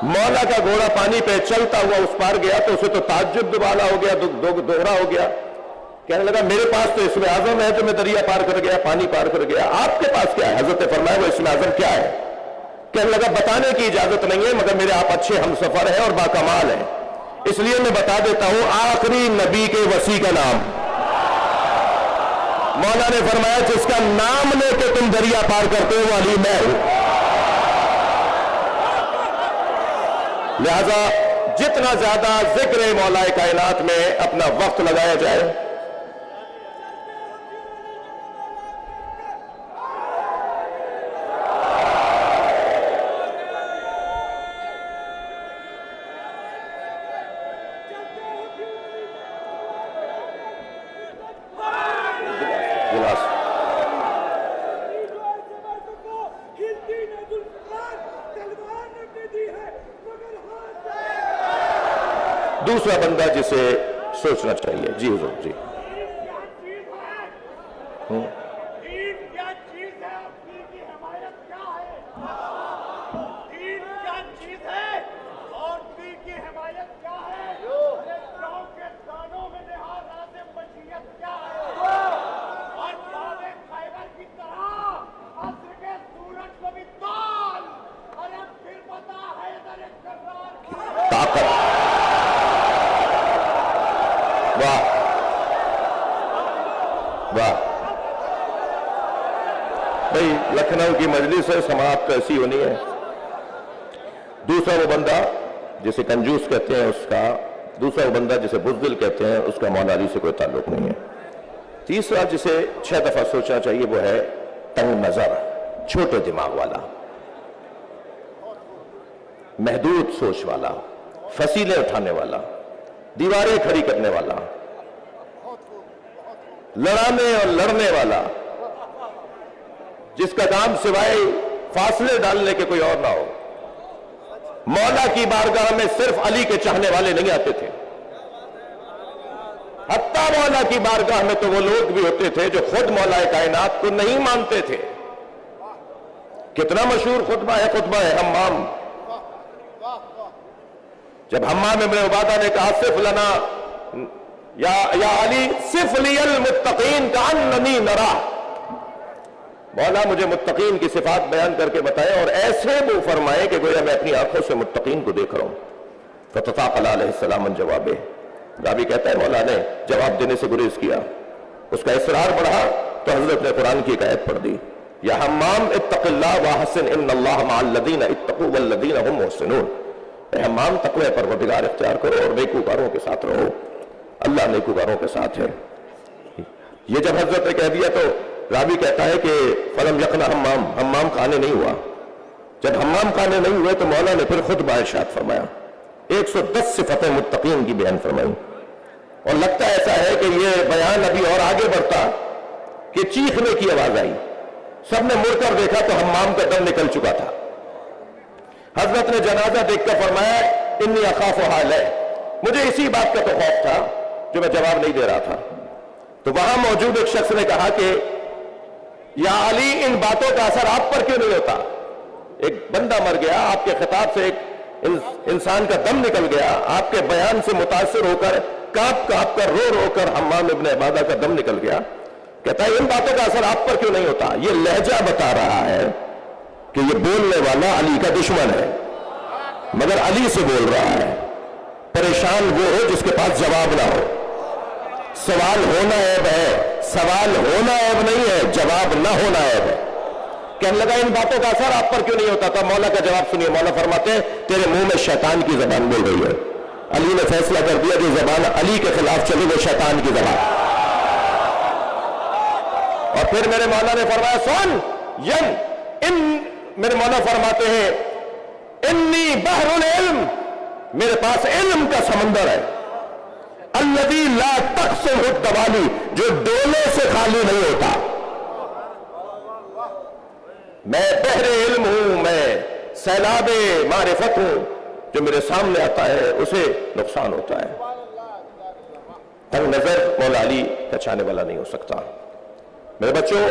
مولا کا گھوڑا پانی پہ چلتا ہوا اس پار گیا تو اسے تو تعجب دوبالا ہو گیا, دوہرا ہو گیا. کہنے لگا میرے پاس تو اسم اعظم ہے جو میں دریا پار کر گیا, پانی پار کر گیا, آپ کے پاس کیا ہے؟ حضرت نے فرمایا وہ اسم اعظم کیا ہے؟ کہنے لگا بتانے کی اجازت نہیں ہے, مگر میرے آپ اچھے ہم سفر ہیں اور باکمال ہیں, اس لیے میں بتا دیتا ہوں آخری نبی کے وصی کا نام. مولا نے فرمایا جس کا نام لے کے تم دریا پار کرتے ہو وہ علی میں ہوں. لہذا جتنا زیادہ ذکر مولا کائنات میں اپنا وقت لگایا جائے, دوسرا بندہ جسے سوچنا چاہیے. جی حضور جی. بھئی لکھنؤ کی مجلس ہے, سماعت تو ایسی ہونی ہے. دوسرا وہ بندہ جسے کنجوس کہتے ہیں اس کا, دوسرا وہ بندہ جسے بزدل کہتے ہیں اس کا مولا علی سے کوئی تعلق نہیں ہے. تیسرا جسے 6 دفعہ سوچنا چاہیے وہ ہے تنگ نظر, چھوٹے دماغ والا, محدود سوچ والا, فصیلیں اٹھانے والا, دیواریں کھڑی کرنے والا, لڑانے اور لڑنے والا, جس کا کام سوائے فاصلے ڈالنے کے کوئی اور نہ ہو. مولا کی بارگاہ میں صرف علی کے چاہنے والے نہیں آتے تھے, حتیٰ مولا کی بارگاہ میں تو وہ لوگ بھی ہوتے تھے جو خود مولا کائنات کو نہیں مانتے تھے. کتنا مشہور خطبہ ہے حمام. جب حمام ابن عبادہ نے کہا صف لنا یا علی صف لی المتقین کأننی نرا, مولا مجھے متقین کی صفات بیان کر کے بتائے اور ایسے وہ فرمائے کہ گویا میں اپنی آنکھوں سے متقین کو دیکھ رہا ہوں. فتطاقل علیہ السلام ان جوابے, راوی کہتا ہے مولا نے جواب دینے سے گریز کیا. اس کا اصرار بڑھا تو حضرت نے قرآن کی ایک آیت پڑھ دی, یا حمام اتق اللہ واحسن ان اللہ مع الذین اتقوا والذین هم محسنون. اے حمام تقوی پروردگار اختیار کرو اور نیکوکاروں کے ساتھ رہو, اللہ نیکوکاروں کے ساتھ ہے. یہ جب حضرت نے کہہ دیا تو راوی کہتا ہے کہ فلم یقنا حمام کھانے نہیں ہوا. جب حمام کھانے نہیں ہوئے تو مولا نے پھر خود ارشاد فرمایا, 110 صفتیں متقین کی بیان فرمائی. اور لگتا ایسا ہے کہ یہ بیان ابھی اور آگے بڑھتا کہ چیخنے کی آواز آئی. سب نے مڑ کر دیکھا تو حمام کا دم نکل چکا تھا. حضرت نے جنازہ دیکھ کر فرمایا انی اخاف حال ہے، مجھے اسی بات کا تو خوف تھا جو میں جواب نہیں دے رہا تھا۔ تو وہاں موجود ایک شخص نے کہا کہ یا علی ان باتوں کا اثر آپ پر کیوں نہیں ہوتا؟ ایک بندہ مر گیا، آپ کے خطاب سے ایک انسان کا دم نکل گیا، آپ کے بیان سے متاثر ہو کر کانپ کانپ کر رو رو کر حمام ابن عبادہ کا دم نکل گیا۔ کہتا ہے ان باتوں کا اثر آپ پر کیوں نہیں ہوتا؟ یہ لہجہ بتا رہا ہے کہ یہ بولنے والا علی کا دشمن ہے، مگر علی سے بول رہا ہے۔ پریشان وہ ہو جس کے پاس جواب نہ ہو۔ سوال ہونا عیب ہے، سوال ہونا عیب نہیں ہے، جواب نہ ہونا عیب ہے۔ کہنے لگا ان باتوں کا اثر آپ پر کیوں نہیں ہوتا تھا؟ مولا کا جواب سنیے، مولا فرماتے ہیں تیرے منہ میں شیطان کی زبان بول رہی ہے۔ علی نے فیصلہ کر دیا جو زبان علی کے خلاف چلے وہ شیطان کی زبان۔ اور پھر میرے مولا نے فرمایا سن میرے مولا فرماتے ہیں انی بحر العلم، میرے پاس علم کا سمندر ہے، الذی لا تقسم الدوالی، جو ڈولے سے خالی نہیں ہوتا۔ میں بحر علم ہوں، میں سیلاب معرفت ہوں، جو میرے سامنے آتا ہے اسے نقصان ہوتا ہے۔ تنگ نظر مولا علی کا چاہنے والا نہیں ہو سکتا۔ میرے بچوں،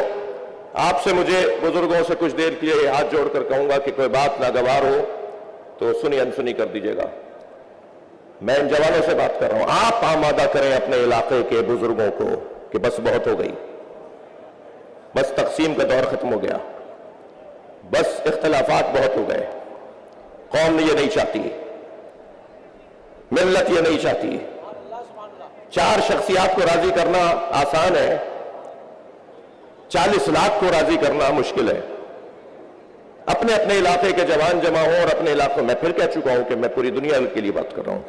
آپ سے مجھے بزرگوں سے کچھ دیر کے لیے ہاتھ جوڑ کر کہوں گا کہ کوئی بات ناگوار ہو تو سنی انسنی کر دیجیے گا۔ میں ان جوانوں سے بات کر رہا ہوں، آپ آمادہ کریں اپنے علاقے کے بزرگوں کو کہ بس بہت ہو گئی، بس تقسیم کا دور ختم ہو گیا، بس اختلافات بہت ہو گئے۔ قوم یہ نہیں چاہتی، ملت یہ نہیں چاہتی۔ 4 شخصیات کو راضی کرنا آسان ہے، 40 لاکھ کو راضی کرنا مشکل ہے۔ اپنے اپنے علاقے کے جوان جمع ہوں، اور اپنے علاقوں میں پھر کہہ چکا ہوں کہ میں پوری دنیا کے لیے بات کر رہا ہوں۔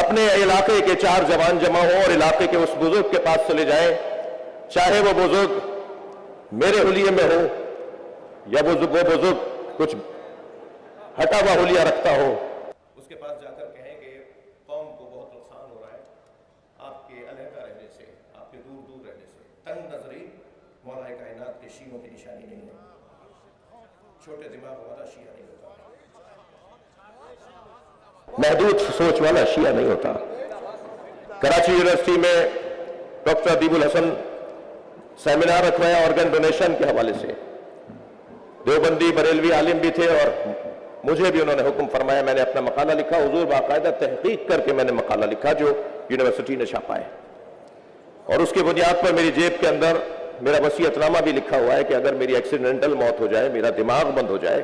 اپنے علاقے کے 4 جوان جمع ہوں اور علاقے کے اس بزرگ کے پاس چلے جائیں، چاہے وہ بزرگ میرے حلیے میں ہو یا وہ بزرگ کچھ ہٹا ہوا حلیہ رکھتا ہو، اس کے پاس جا کر کہیں کہ قوم کو بہت نقصان ہو رہا ہے آپ کے علیحدہ رہنے سے، آپ کے دور دور رہنے سے۔ تنگ نظری مولا کائنات کے شیعوں کی نشانی نہیں ہے، چھوٹے دماغ والا شیعہ نہیں ہوتا، محدود سوچ والا شیعہ نہیں ہوتا۔ کراچی یونیورسٹی میں ڈاکٹر ادیب الحسن سیمینار رکھوایا آرگن ڈونیشن کے حوالے سے۔ دیوبندی بریلوی عالم بھی تھے اور مجھے بھی انہوں نے حکم فرمایا، میں نے اپنا مقالہ لکھا، حضور باقاعدہ تحقیق کر کے میں نے مقالہ لکھا جو یونیورسٹی نے چھاپا ہے، اور اس کی بنیاد پر میری جیب کے اندر میرا وصیت نامہ بھی لکھا ہوا ہے کہ اگر میری ایکسیڈنٹل موت ہو جائے، میرا دماغ بند ہو جائے،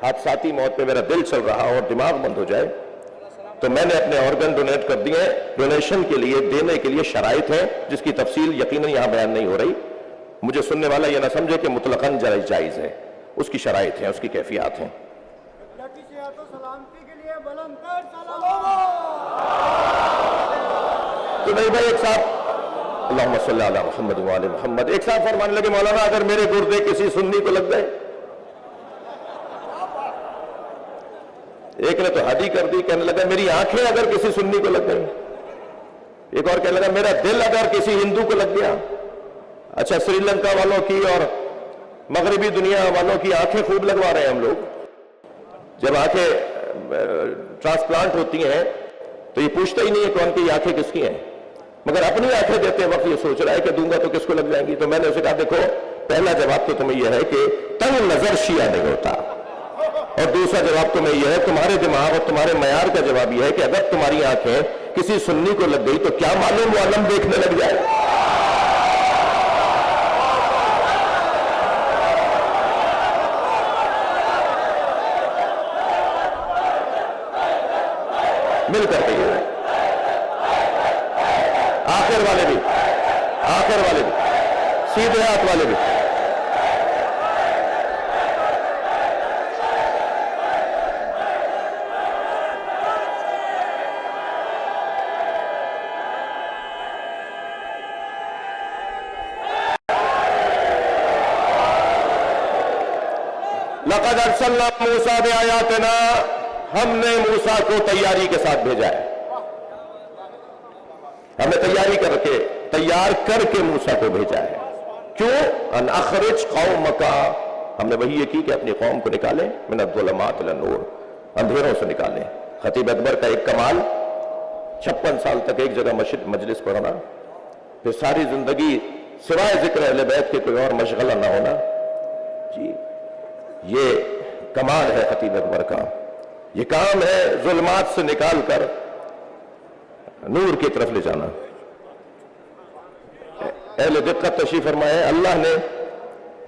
حادثاتی موت پہ میرا دل چل رہا اور دماغ بند ہو جائے، تو میں نے اپنے آرگن ڈونیٹ کر دیے۔ ڈونیشن کے لیے دینے کے لیے شرائط ہیں جس کی تفصیل یقیناً یہاں بیان نہیں ہو رہی، مجھے سننے والا یہ نہ سمجھے کہ مطلقاً جائز ہے، اس کی شرائط ہیں، اس کی کیفیات ہیں۔ تو نہیں بھائی، ایک صاحب اللہم صلی علی محمد وعلی محمد، ایک صاحب فرمانے لگے مولانا اگر میرے گردے کسی سنی کو لگ گئے، ایک نے تو حد ہی کر دی، کہنے لگا میری آنکھیں اگر کسی سنی کو لگ گئی، ایک اور کہنے لگا میرا دل اگر کسی ہندو کو لگ گیا۔ اچھا، سری لنکا والوں کی اور مغربی دنیا والوں کی آنکھیں خوب لگوا رہے ہیں ہم لوگ۔ جب آنکھیں ٹرانسپلانٹ ہوتی ہیں تو یہ پوچھتا ہی نہیں ہے کون کی آنکھیں کس کی ہیں، مگر اپنی آنکھیں دیتے وقت یہ سوچ رہا ہے کہ دوں گا تو کس کو لگ جائیں گی۔ تو میں نے اسے کہا دیکھو، پہلا جواب تو تمہیں یہ ہے کہ تنگ نظر شیعہ نہیں ہوتا، اور دوسرا جواب تمہیں یہ ہے، تمہارے دماغ اور تمہارے معیار کا جواب یہ ہے کہ اگر تمہاری آنکھیں کسی سنی کو لگ گئی تو کیا معلوم وہ علم دیکھنے لگ جائے۔ مل کر کے آخر والے بھی، سیدھے ہاتھ والے بھی۔ لقد ارسلنا موسیٰ بآیاتنا، ہم نے موسیٰ کو تیاری کے ساتھ بھیجا ہے، ہم نے تیار کر کے موسیٰ کو بھیجا ہے۔ کیوں؟ ان اخرج قومک، ہم نے وہی یہ کی کہ اپنی قوم کو نکالیں من الظلمات الی النور، اندھیروں سے نکالیں۔ خطیب اکبر کا ایک کمال 56 سال تک ایک جگہ مجلس پڑھنا، پھر ساری زندگی سوائے ذکر اہل بیت کے کوئی اور مشغلہ نہ ہونا، جی یہ کمال ہے خطیب اکبر کا۔ یہ کام ہے ظلمات سے نکال کر نور کی طرف لے جانا۔ اہل دقت تشریف فرمائے، اللہ نے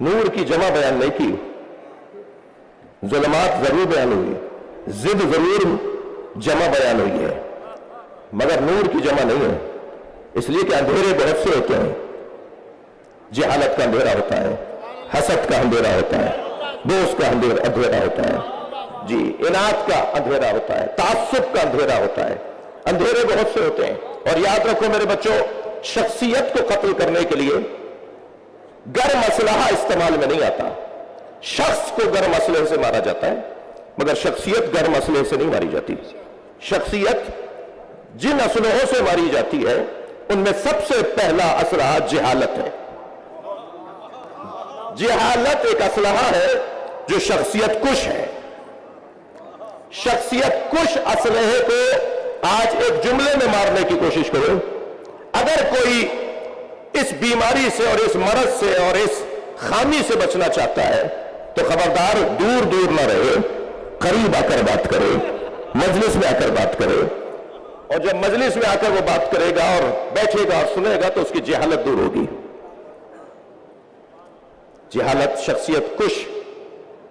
نور کی جمع بیان نہیں کی، ظلمات ضرور بیان ہوئی، ضد ضرور جمع بیان ہوئی ہے، مگر نور کی جمع نہیں ہے، اس لیے کہ اندھیرے بہت سے ہوتے ہیں۔ جہالت کا اندھیرا ہوتا ہے، حسد کا اندھیرا ہوتا ہے، دوست کا اندھیرا ہوتا ہے، جی اناد کا اندھیرا ہوتا ہے، تعصب کا اندھیرا ہوتا ہے، اندھیرے بہت سے ہوتے ہیں۔ اور یاد رکھو میرے بچوں، شخصیت کو قتل کرنے کے لیے گرم اسلحہ استعمال میں نہیں آتا۔ شخص کو گرم اسلحے سے مارا جاتا ہے، مگر شخصیت گرم اسلحے سے نہیں ماری جاتی۔ شخصیت جن اسلحوں سے ماری جاتی ہے ان میں سب سے پہلا اسلحہ جہالت ہے۔ جہالت ایک اسلحہ ہے جو شخصیت کش ہے۔ شخصیت کش اسلحے کو آج ایک جملے میں مارنے کی کوشش کرو۔ اگر کوئی اس بیماری سے اور اس مرض سے اور اس خامی سے بچنا چاہتا ہے تو خبردار دور دور نہ رہے، قریب آ کر بات کرے، مجلس میں آ کر بات کرے، اور جب مجلس میں آ کر وہ بات کرے گا اور بیٹھے گا اور سنے گا تو اس کی جہالت دور ہوگی۔ جہالت شخصیت کش۔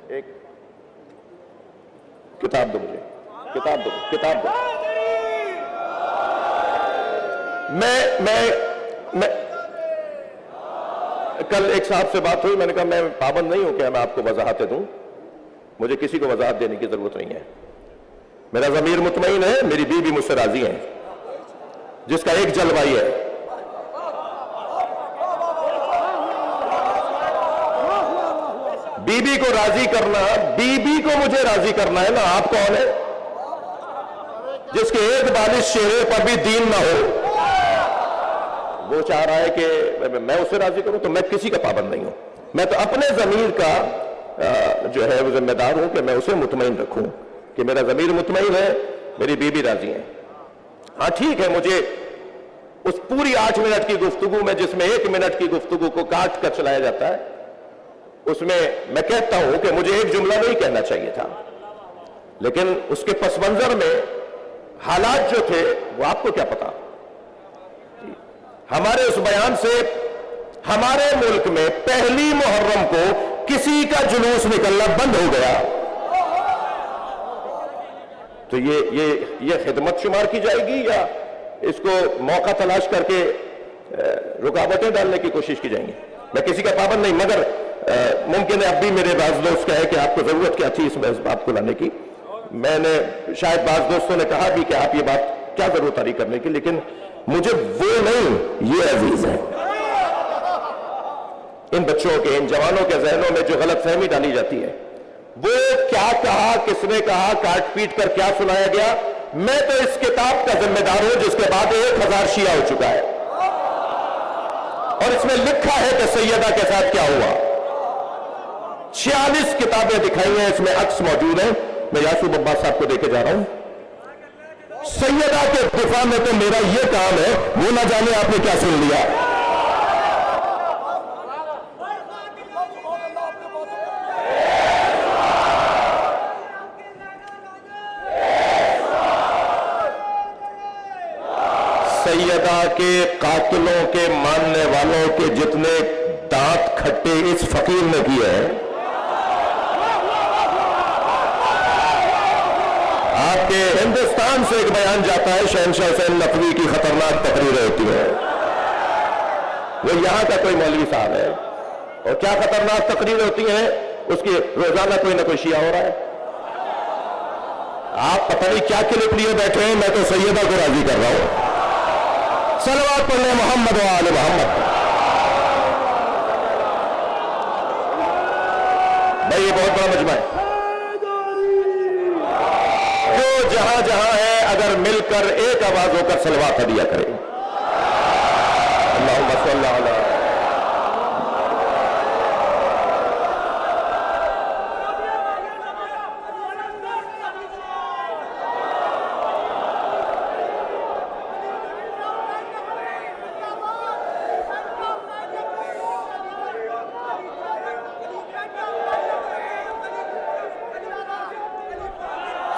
ایک کتاب دو مجھے، کتاب دو۔ میں کل ایک صاحب سے بات ہوئی، میں نے کہا میں پابند نہیں ہوں کہ میں آپ کو وضاحتیں دوں، مجھے کسی کو وضاحت دینے کی ضرورت نہیں ہے، میرا ضمیر مطمئن ہے، میری بیوی مجھ سے راضی ہے، جس کا ایک جلوہ ہے بیوی کو راضی کرنا، بیوی کو مجھے راضی کرنا ہے نا۔ آپ کون ہے جس کے ایک بالش چہرے پر بھی دین نہ ہو؟ وہ چاہ رہا ہے کہ میں اسے راضی کروں، تو میں کسی کا پابند نہیں ہوں۔ میں تو اپنے ضمیر کا جو ہے وہ ذمہ دار ہوں کہ میں اسے مطمئن رکھوں کہ میرا ضمیر مطمئن ہے، میری بیوی راضی ہے۔ ہاں ٹھیک ہے، مجھے اس پوری 8 منٹ کی گفتگو میں جس میں 1 منٹ کی گفتگو کو کاٹ کر چلایا جاتا ہے، اس میں کہتا ہوں کہ مجھے ایک جملہ نہیں کہنا چاہیے تھا، لیکن اس کے پس منظر میں حالات جو تھے وہ آپ کو کیا پتا۔ ہمارے اس بیان سے ہمارے ملک میں پہلی محرم کو کسی کا جلوس نکلنا بند ہو گیا، تو یہ خدمت شمار کی جائے گی یا اس کو موقع تلاش کر کے رکاوٹیں ڈالنے کی کوشش کی جائیں گی؟ میں کسی کا پابند نہیں، مگر ممکن ہے اب بھی میرے بعض دوست کہے کہ آپ کو ضرورت کیا تھی اس بات کو لانے کی۔ میں نے شاید بعض دوستوں نے کہا بھی کہ آپ یہ بات کیا ضرورت آ رہی کرنے کی، لیکن مجھے وہ نہیں، یہ عزیز ہے۔ ان بچوں کے، ان جوانوں کے ذہنوں میں جو غلط فہمی ڈالی جاتی ہے، وہ کیا کہا، کس نے کہا، کاٹ پیٹ کر کیا سنایا گیا، میں تو اس کتاب کا ذمہ دار ہوں جس کے بعد 1000 شیعہ ہو چکا ہے، اور اس میں لکھا ہے کہ سیدہ کے ساتھ کیا ہوا۔ 46 کتابیں دکھائی ہیں، اس میں عکس موجود ہیں، میں یاسوب عباس صاحب کو دے کے جا رہا ہوں۔ سیدہ کے دفاع میں تو میرا یہ کام ہے، وہ نہ جانے آپ نے کیا سن لیا۔ سیدہ کے قاتلوں کے ماننے والوں کے جتنے دانت کھٹے اس فقیر نے کیے ہیں، آپ کے ہندوستان سے ایک بیان جاتا ہے، شہنشاہ حسین نقوی کی خطرناک تقریریں ہوتی ہیں، وہ یہاں کا کوئی مولوی صاحب ہے، اور کیا خطرناک تقریریں ہوتی ہیں، اس کی روزانہ کوئی نہ کوئی شیعہ ہو رہا ہے۔ آپ پتہ نہیں کیا کلپ لیے بیٹھے ہیں، میں تو سیدہ کو راضی کر رہا ہوں۔ صلوات پڑھیں محمد و آل محمد۔ بھائی یہ بہت بڑا مجمع ہے، جو جہاں جہاں ہے اگر مل کر ایک آواز ہو کر صلوات ہدیہ کرے۔ اللہم صلی اللہ علیہ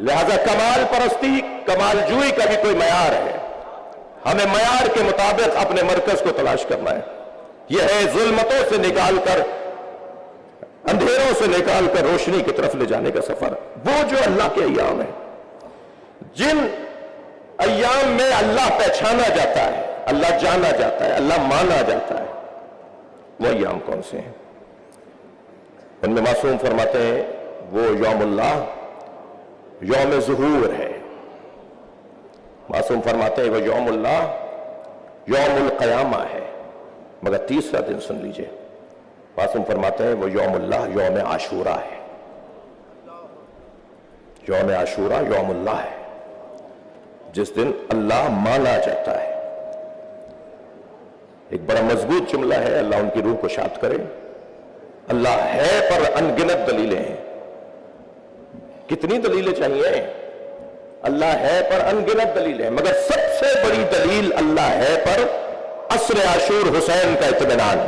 لہذا کمال پرستی، کمال جوئی کا بھی کوئی معیار ہے، ہمیں معیار کے مطابق اپنے مرکز کو تلاش کرنا ہے۔ یہ ہے ظلمتوں سے نکال کر، اندھیروں سے نکال کر روشنی کی طرف لے جانے کا سفر۔ وہ جو اللہ کے ایام ہیں، جن ایام میں اللہ پہچانا جاتا ہے، اللہ جانا جاتا ہے، اللہ مانا جاتا ہے، وہ ایام کون سے ہیں؟ ان میں معصوم فرماتے ہیں وہ یوم اللہ یوم ظہور ہے۔ معصوم فرماتے ہیں وہ یوم اللہ یوم القیامہ ہے، مگر تیسرا دن سن لیجئے، معصوم فرماتے ہیں وہ یوم اللہ یوم عاشورہ ہے۔ یوم عاشورہ یوم اللہ ہے، جس دن اللہ مانا جاتا ہے۔ ایک بڑا مضبوط جملہ ہے، اللہ ان کی روح کو شاد کرے۔ اللہ ہے پر انگنت دلیلیں ہیں۔ کتنی دلیلیں چاہیے؟ اللہ ہے پر انگنت دلیلیں ہیں، مگر سب سے بڑی دلیل اللہ ہے پر عصر عاشور حسین کا اطمینان۔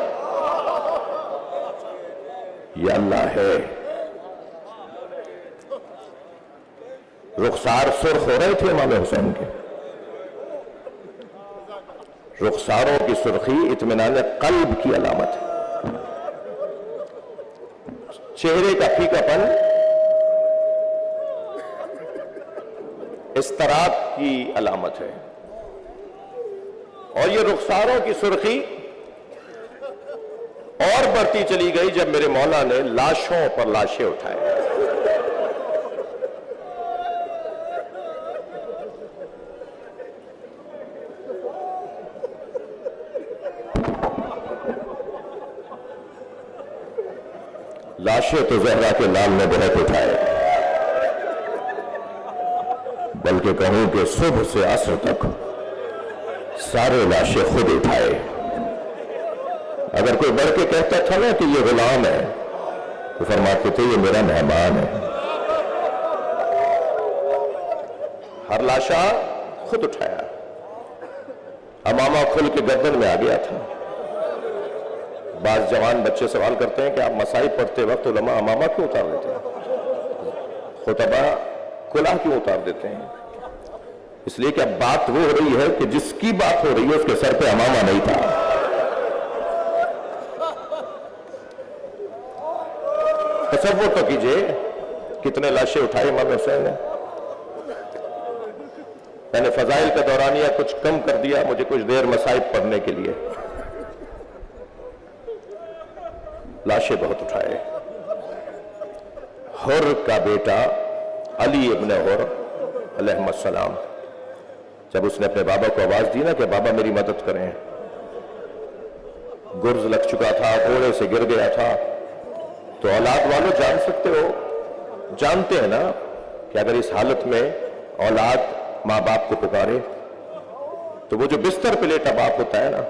یہ اللہ ہے۔ رخسار سرخ ہو رہے تھے امام حسین کے، رخساروں کی سرخی اطمینان قلب کی علامت ہے، چہرے کا پھیکا پن اضطراب کی علامت ہے، اور یہ رخساروں کی سرخی اور بڑھتی چلی گئی جب میرے مولا نے لاشوں پر لاشیں اٹھائے۔ لاشیں تو زہرا کے نام میں بہت اٹھائے، بلکہ کہوں کہ صبح سے عصر تک سارے لاشیں خود اٹھائے۔ اگر کوئی بڑھ کے کہتا تھا نا کہ یہ غلام ہے، تو فرماتے تھے یہ میرا مہمان ہے۔ ہر لاشا خود اٹھایا، امامہ کھل کے گردن میں آ گیا تھا۔ بعض جوان بچے سوال کرتے ہیں کہ آپ مصائب پڑھتے وقت علماء امامہ کیوں اتار دیتے ہیں، خطبہ کلاه کیوں اتار دیتے ہیں؟ اس لیے کہ اب بات وہ ہو رہی ہے کہ جس کی بات ہو رہی ہے اس کے سر پہ امامہ نہیں تھا۔ تصور تو کیجئے کتنے لاشیں اٹھائے امام حسین نے۔ میں نے فضائل کا دورانیہ کچھ کم کر دیا، مجھے کچھ دیر مصائب پڑھنے کے لیے۔ لاشیں بہت اٹھائے۔ حر کا بیٹا علی ابن حر علیہ السلام، جب اس نے اپنے بابا کو آواز دی نا کہ بابا میری مدد کریں، گرز لگ چکا تھا، گھوڑے سے گر گیا تھا، تو اولاد والوں جان سکتے ہو، جانتے ہیں نا کہ اگر اس حالت میں اولاد ماں باپ کو پکارے تو وہ جو بستر پہ لیٹا باپ ہوتا ہے نا،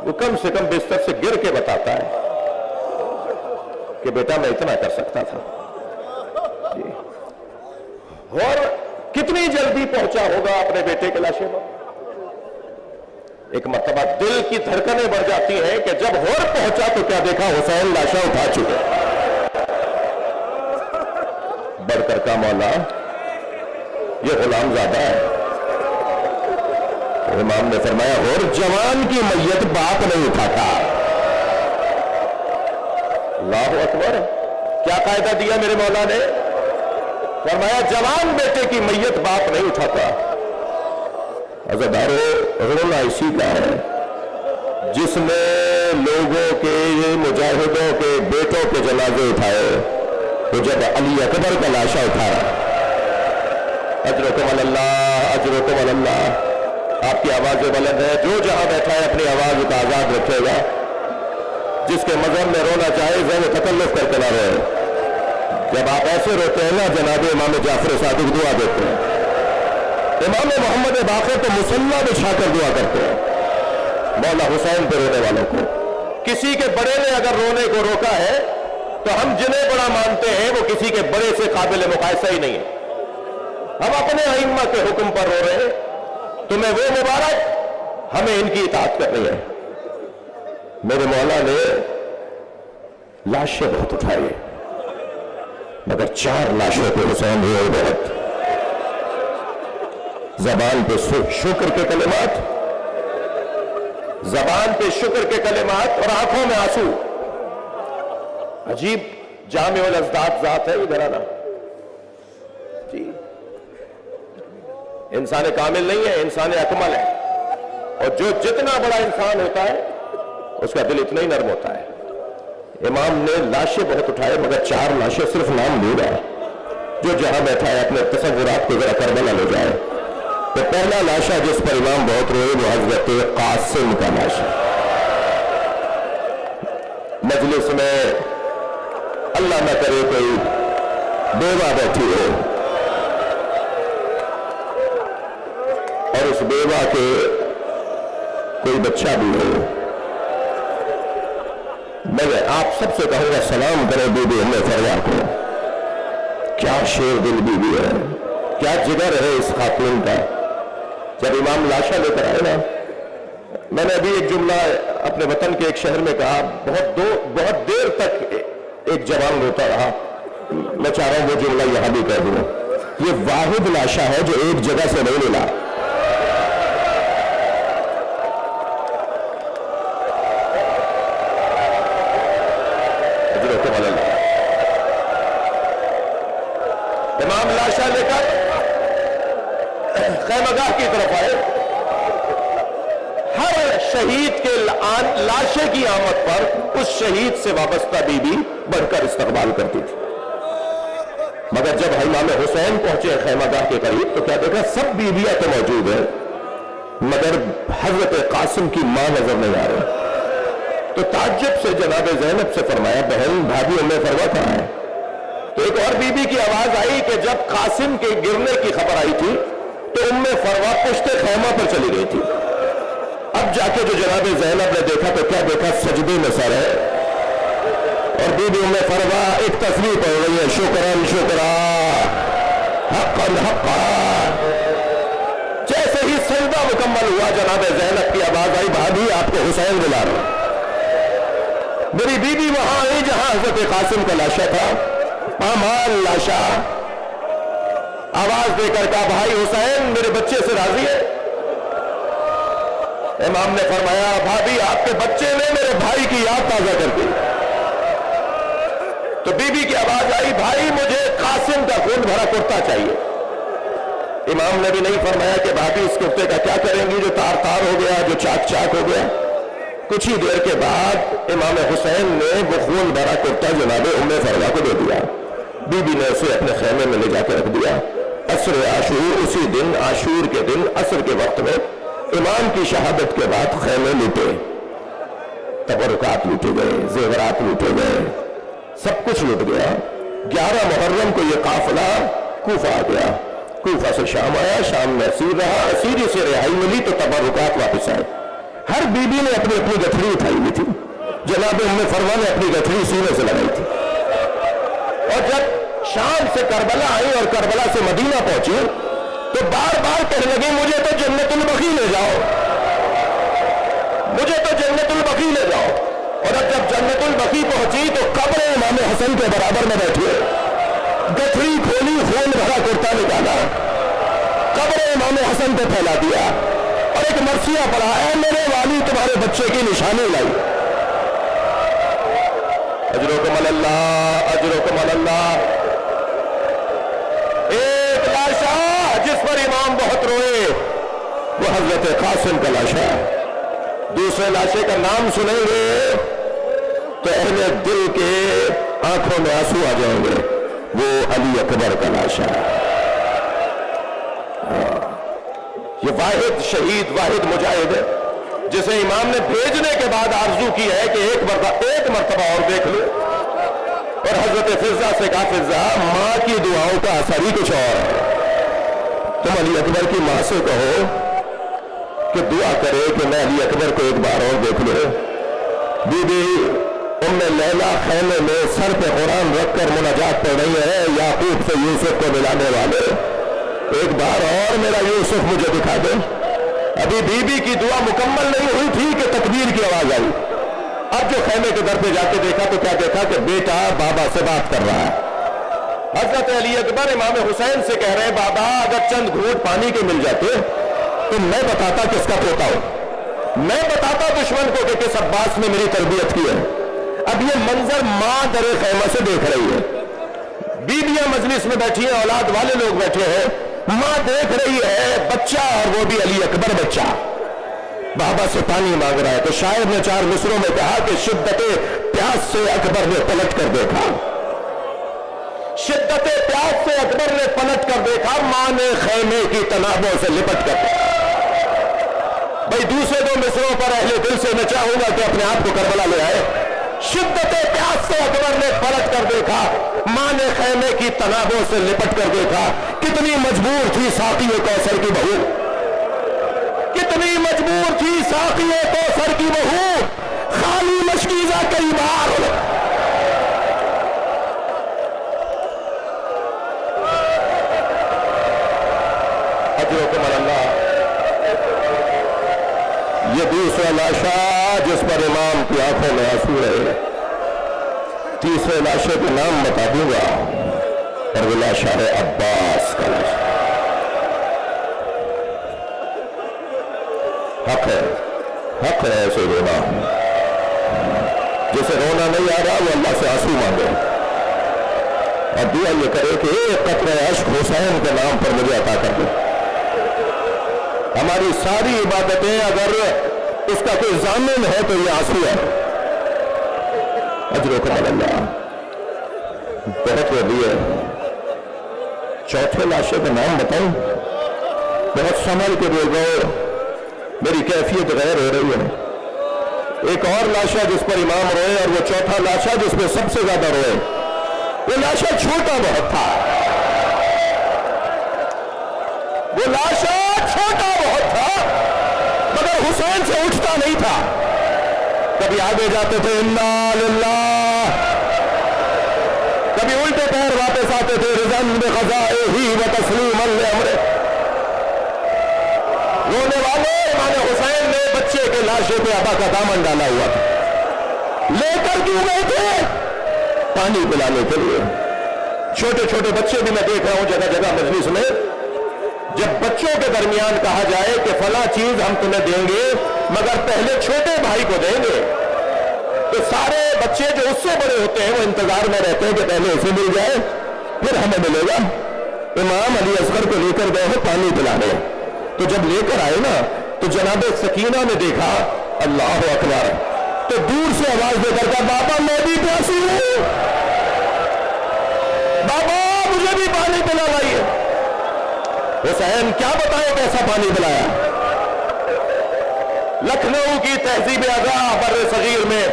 وہ کم سے کم بستر سے گر کے بتاتا ہے کہ بیٹا میں اتنا کر سکتا تھا۔ جی، اور کتنی جلدی پہنچا ہوگا اپنے بیٹے کے لاشے پر۔ ایک مرتبہ دل کی دھڑکنیں بڑھ جاتی ہیں کہ جب ہور پہنچا تو کیا دیکھا، حسین لاشیں اٹھا چکے۔ بڑھ کر کا مولا یہ غلام زادہ ہے۔ امام نے فرمایا ہور جوان کی میت باپ نہیں اٹھاتا۔ اللہ اکبر، کیا قاعدہ دیا میرے مولا نے؟ فرمایا جوان بیٹے کی میت باپ نہیں اٹھاتا۔ عزادارو، رونا اسی کا ہے جس نے لوگوں کے مجاہدوں کے بیٹوں کے جنازے اٹھائے، تو جب علی اکبر کا لاشا اٹھایا، اجرکم اللہ اجرکم اللہ۔ آپ کی آواز بلند ہے، جو جہاں بیٹھا ہے اپنی آواز کا آزاد رکھے گا۔ جس کے مذہب میں رونا چاہے ذہن تکلف کر کے نہ روئے۔ جب آپ ایسے روتے ہیں نا، جناب امام جعفر صادق دعا دیتے ہیں، امام محمد باقر تو مصلی بچھا کر دعا کرتے ہیں مولا حسین پہ رونے والوں کو۔ کسی کے بڑے نے اگر رونے کو روکا ہے تو ہم جنہیں بڑا مانتے ہیں وہ کسی کے بڑے سے قابل مقایسہ ہی نہیں ہے۔ ہم اپنے ائمہ کے حکم پر رو رہے ہیں، تمہیں وہ مبارک، ہمیں ان کی اطاعت کرنی ہے۔ میرے مولا نے لاشیں بہت اٹھائی، مگر 4 لاشوں پہ حسین ہوئے بہت۔ زبان پہ شکر کے کلمات، زبان پہ شکر کے کلمات اور آنکھوں میں آنسو. عجیب جامع الازداد ذات ہے ادھر آنا جی. انسان کامل نہیں ہے، انسان اکمل ہے. اور جو جتنا بڑا انسان ہوتا ہے اس کا دل اتنا ہی نرم ہوتا ہے. امام نے لاشیں بہت اٹھائے مگر 4 لاشیں صرف نام لے رہا ہے. جو جہاں بیٹھا ہے اپنے تصورات کو ذرا کربلا لے جائے. تو پہلا لاشا جس پر امام بہت روئے وہ حضرت قاسم کا لاشا. مجلس میں اللہ نہ کرے کوئی بیوہ بیٹھی ہو اور اس بیوہ کے کوئی بچہ بھی ہو. میں آپ سب سے کہوں گا سلام کریں بی بی ام فروا کو. کیا شیر دل بی بی ہے، کیا جگر ہے اس خاتون کا. جب امام لاشا لے کر آئے نا، میں نے ابھی ایک جملہ اپنے وطن کے ایک شہر میں کہا، بہت دیر تک ایک جوان روتا رہا. میں چاہ رہا ہوں وہ جملہ یہاں بھی کہہ دوں. یہ واحد لاشا ہے جو ایک جگہ سے نہیں ملا. امام لاشا لے کر خیمہ گاہ کی طرف آئے. ہر شہید کے لاشے کی آمد پر اس شہید سے وابستہ بی بی بڑھ کر استقبال کرتی تھی. مگر جب امام حسین پہنچے خیمہ گاہ کے قریب تو کیا دیکھا، سب بیویاں تو موجود ہیں مگر حضرت قاسم کی ماں نظر نہیں آ رہی. تو تعجب سے جناب زینب سے فرمایا، بہن بھابھی ام فروا کہاں ہے؟ تو ایک اور بی بی کی آواز آئی کہ جب قاسم کے گرنے کی خبر آئی تھی تو ام فروا پشت خیمہ پر چلی گئی تھی. اب جا کے جو جناب زینب نے دیکھا تو کیا دیکھا، سجدے میں سر ہے اور بی بی ام فروا ایک تصویر پڑھ رہی ہے، شکران شکرا حقا حقا. جیسے ہی سجدہ مکمل ہوا جناب زینب کی آواز آئی، بھابھی آپ کو حسین بلا رہا. میری بی بی وہاں آئی جہاں حضرت قاسم کا لاشا تھا، پامال لاشا. آواز دے کر کہا، بھائی حسین میرے بچے سے راضی ہے؟ امام نے فرمایا، بھابھی آپ کے بچے نے میرے بھائی کی یاد تازہ کر دی. تو بی بی کی آواز آئی، بھائی مجھے قاسم کا خون بھرا کرتا چاہیے. امام نے بھی نہیں فرمایا کہ بھابھی اس کرتے کا کیا کریں گی جو تار تار ہو گیا، جو چاک چاک ہو گیا. کچھ ہی دیر کے بعد امام حسین نے وہ خون بھرا کرتا جناب ام فروا کو دے دیا. بی بی نے اسے اپنے خیمے میں لے جا کے رکھ دیا. عصر عاشور، اسی دن عاشور کے دن عصر کے وقت میں امام کی شہادت کے بعد خیمے لوٹے، تبرکات لوٹے گئے، زیورات لوٹے گئے، سب کچھ لوٹ گیا. 11 محرم کو یہ قافلہ کوفہ آ گیا. کوفہ سے شام آیا، شام میں اسیر رہا، اسیری سے رہائی ملی تو تبرکات واپس آئے. ہر بی بی نے اپنی اپنی گٹھڑی اٹھائی ہوئی تھی. جناب ام فروا نے اپنی گٹھڑی سینے سے لگائی تھی. اور جب شام سے کربلا آئی اور کربلا سے مدینہ پہنچی تو بار بار کہنے لگی، مجھے تو جنت البقیع لے جاؤ، مجھے تو جنت البقیع لے جاؤ. اور اب جب جنت البقیع پہنچی تو قبر امام حسن کے برابر میں بیٹھے، گٹھڑی کھولی، خون بھرا کرتا نکالا، قبر امام حسن پہ پھیلا دیا اور ایک مرثیہ پڑھا، اے میرے والی تمہارے بچے کی نشانی لائی. اجرکم اللہ، اجرکم اللہ. ایک لاشا جس پر امام بہت روئے وہ حضرت قاسم کا لاشا. دوسرے لاشے کا نام سنیں گے تو اہل دل کے آنکھوں میں آنسو آ جائیں گے، وہ علی اکبر کا لاشا. یہ واحد شہید، واحد مجاہد ہے جسے امام نے بھیجنے کے بعد آرزو کی ہے کہ ایک مرتبہ اور دیکھ لو. اور حضرت فضہ سے کہا، فضہ ماں کی دعاؤں کا اثر ہی کچھ اور ہے. تم علی اکبر کی ماں سے کہو کہ دعا کرے کہ میں علی اکبر کو ایک بار اور دیکھ لوں. بی بی ام لیلا خیمے میں سر پہ قرآن رکھ کر مناجات پڑھ رہی ہے، یعقوب سے یوسف کو ملانے والے، ایک بار اور میرا یوسف مجھے دکھا دے. ابھی بی بی کی دعا مکمل نہیں ہوئی تھی کہ تکبیر کی آواز آئی. اب جو خیمے کے در پہ جا کے دیکھا تو کیا دیکھا کہ بیٹا بابا سے بات کر رہا ہے. حضرت علی اکبر امام حسین سے کہہ رہے ہیں بابا اگر چند گھونٹ پانی کے مل جاتے تو میں بتاتا کس کا پوتا ہوں، میں بتاتا دشمن کو کہ کس عباس نے میری تربیت کی ہے۔ اب یہ منظر ماں در خیمہ سے دیکھ رہی ہے، بیویاں مجلس میں بیٹھی ہیں، اولاد والے لوگ بیٹھے ہیں، ماں دیکھ رہی ہے بچہ، اور وہ بھی علی اکبر بچہ بابا سے پانی مانگ رہا ہے۔ تو شاعر نے 4 مصروں میں کہا کہ شدت پیاس سے اکبر نے پلٹ کر دیکھا، شدت پیاس سے اکبر نے پلٹ کر دیکھا، ماں نے خیمے کی تنابوں سے لپٹ کر دیکھا۔ بھائی دوسرے 2 مصروں پر اہل دل سے میں چاہوں گا کہ اپنے آپ کو کربلا لے آئے۔ شدت پیاس سے اکبر نے پلٹ کر دیکھا، ماں نے خیمے کی تنابوں سے لپٹ کر دیکھا۔ کتنی مجبور تھی ساقی کوثر کی بہو، کتنی مجبور تھی ساقی کوثر کی بہو، خالی مشکیزہ کئی بار اجرکم اللہ۔ یہ دوسرا لاشا جس پر امام کی آنکھوں میں آنسو رہے، تیسرے لاشے کا نام بتا دوں گا، اور وہ لاشا ہے عباس کا لاشا۔ حق ہے ایسے رونا، جسے رونا نہیں آ رہا وہ اللہ سے آنسو مانگے اور دعا یہ کرے کہ ایک قطرہ عشق حسین کے نام پر مجھے عطا کر دے۔ ہماری ساری عبادتیں اگر اس کا کوئی ضامن ہے تو یہ آنسو ہے۔ اجرکم اللہ۔ بہت وڈی ہے۔ چوتھے لاشے کا نام بتاؤں؟ بہت سنبھل کے بول رہے ہو، میری کیفیت غیر ہو رہی ہے۔ ایک اور لاشا جس پر امام روئے، اور وہ چوتھا لاشا جس پہ سب سے زیادہ روئے، وہ لاشا چھوٹا بہت تھا، وہ لاشا چھوٹا بہت تھا مگر حسین سے اٹھتا نہیں تھا۔ کبھی آگے جاتے تھے انا للہ، کبھی الٹے پیر واپس آتے تھے رضن بقضائہ و تسلیما لامرہ۔ رونے والے امام حسین نے بچے کے لاشے پہ ابا کا دامن ڈالا ہوا تھا، لے کر کیوں گئے تھے؟ پانی پلانے کے لیے۔ چھوٹے چھوٹے بچے بھی میں دیکھ رہا ہوں جگہ جگہ مجلس میں، جب بچوں کے درمیان کہا جائے کہ فلاں چیز ہم تمہیں دیں گے مگر پہلے چھوٹے بھائی کو دیں گے، تو سارے بچے جو اس سے بڑے ہوتے ہیں وہ انتظار میں رہتے ہیں کہ پہلے اسے مل جائے پھر ہمیں ملے گا۔ امام علی اصغر کو لے کر گئے ہیں پانی پلانے، تو جب لے کر آئے نا تو جناب سکینہ نے دیکھا اللہ اکبر، تو دور سے آواز دے کر کہا بابا میں بھی پیاسی ہوں، بابا مجھے بھی پانی پلا لائیے۔ حسین کیا بتائے کیسا پانی پلایا؟ لکھنؤ کی تہذیب ازا بر صغیر میں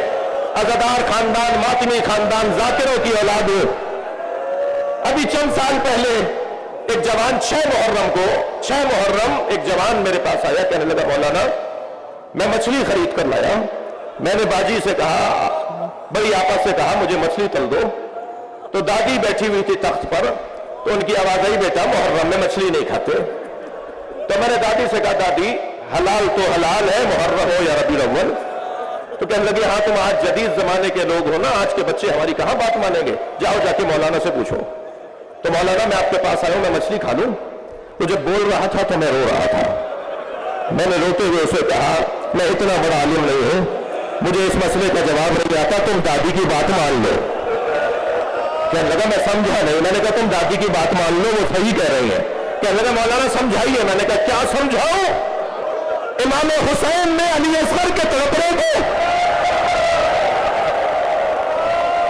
عزادار خاندان، ماتمی خاندان، ذاکروں کی اولاد ہو۔ ابھی چند سال پہلے ایک جوان 6 محرم ایک جوان میرے پاس آیا، کہنے لگا مولانا میں مچھلی خرید کر لایا۔ میں نے باجی سے کہا، بڑی آپا سے کہا مجھے مچھلی تل دو، تو دادی بیٹھی ہوئی تھی تخت پر، تو ان کی آواز آئی بیٹا محرم میں مچھلی نہیں کھاتے۔ تو میں نے دادی سے کہا دادی حلال تو حلال ہے محرم ہو یا ربیع الاول۔ تو کہنے لگی ہاں تم آج جدید زمانے کے لوگ ہو نا، آج کے بچے ہماری کہاں بات مانیں گے، جاؤ جا کے مولانا سے پوچھو۔ تو مولانا میں آپ کے پاس آیا ہوں، میں مچھلی کھا لوں؟ تو جب بول رہا تھا تو میں رو رہا تھا۔ میں نے روتے ہوئے اسے کہا میں اتنا بڑا عالم نہیں ہوں، مجھے اس مسئلے کا جواب نہیں آتا، تم دادی کی بات مان لو۔ کہنے لگا میں سمجھا نہیں۔ میں نے کہا تم دادی کی بات مان لو، وہ صحیح کہہ رہی ہیں۔ کہنے لگا مولانا سمجھائیے۔ میں نے کہا کیا سمجھاؤں؟ امام حسین نے علی اصغر کے تڑپنے کو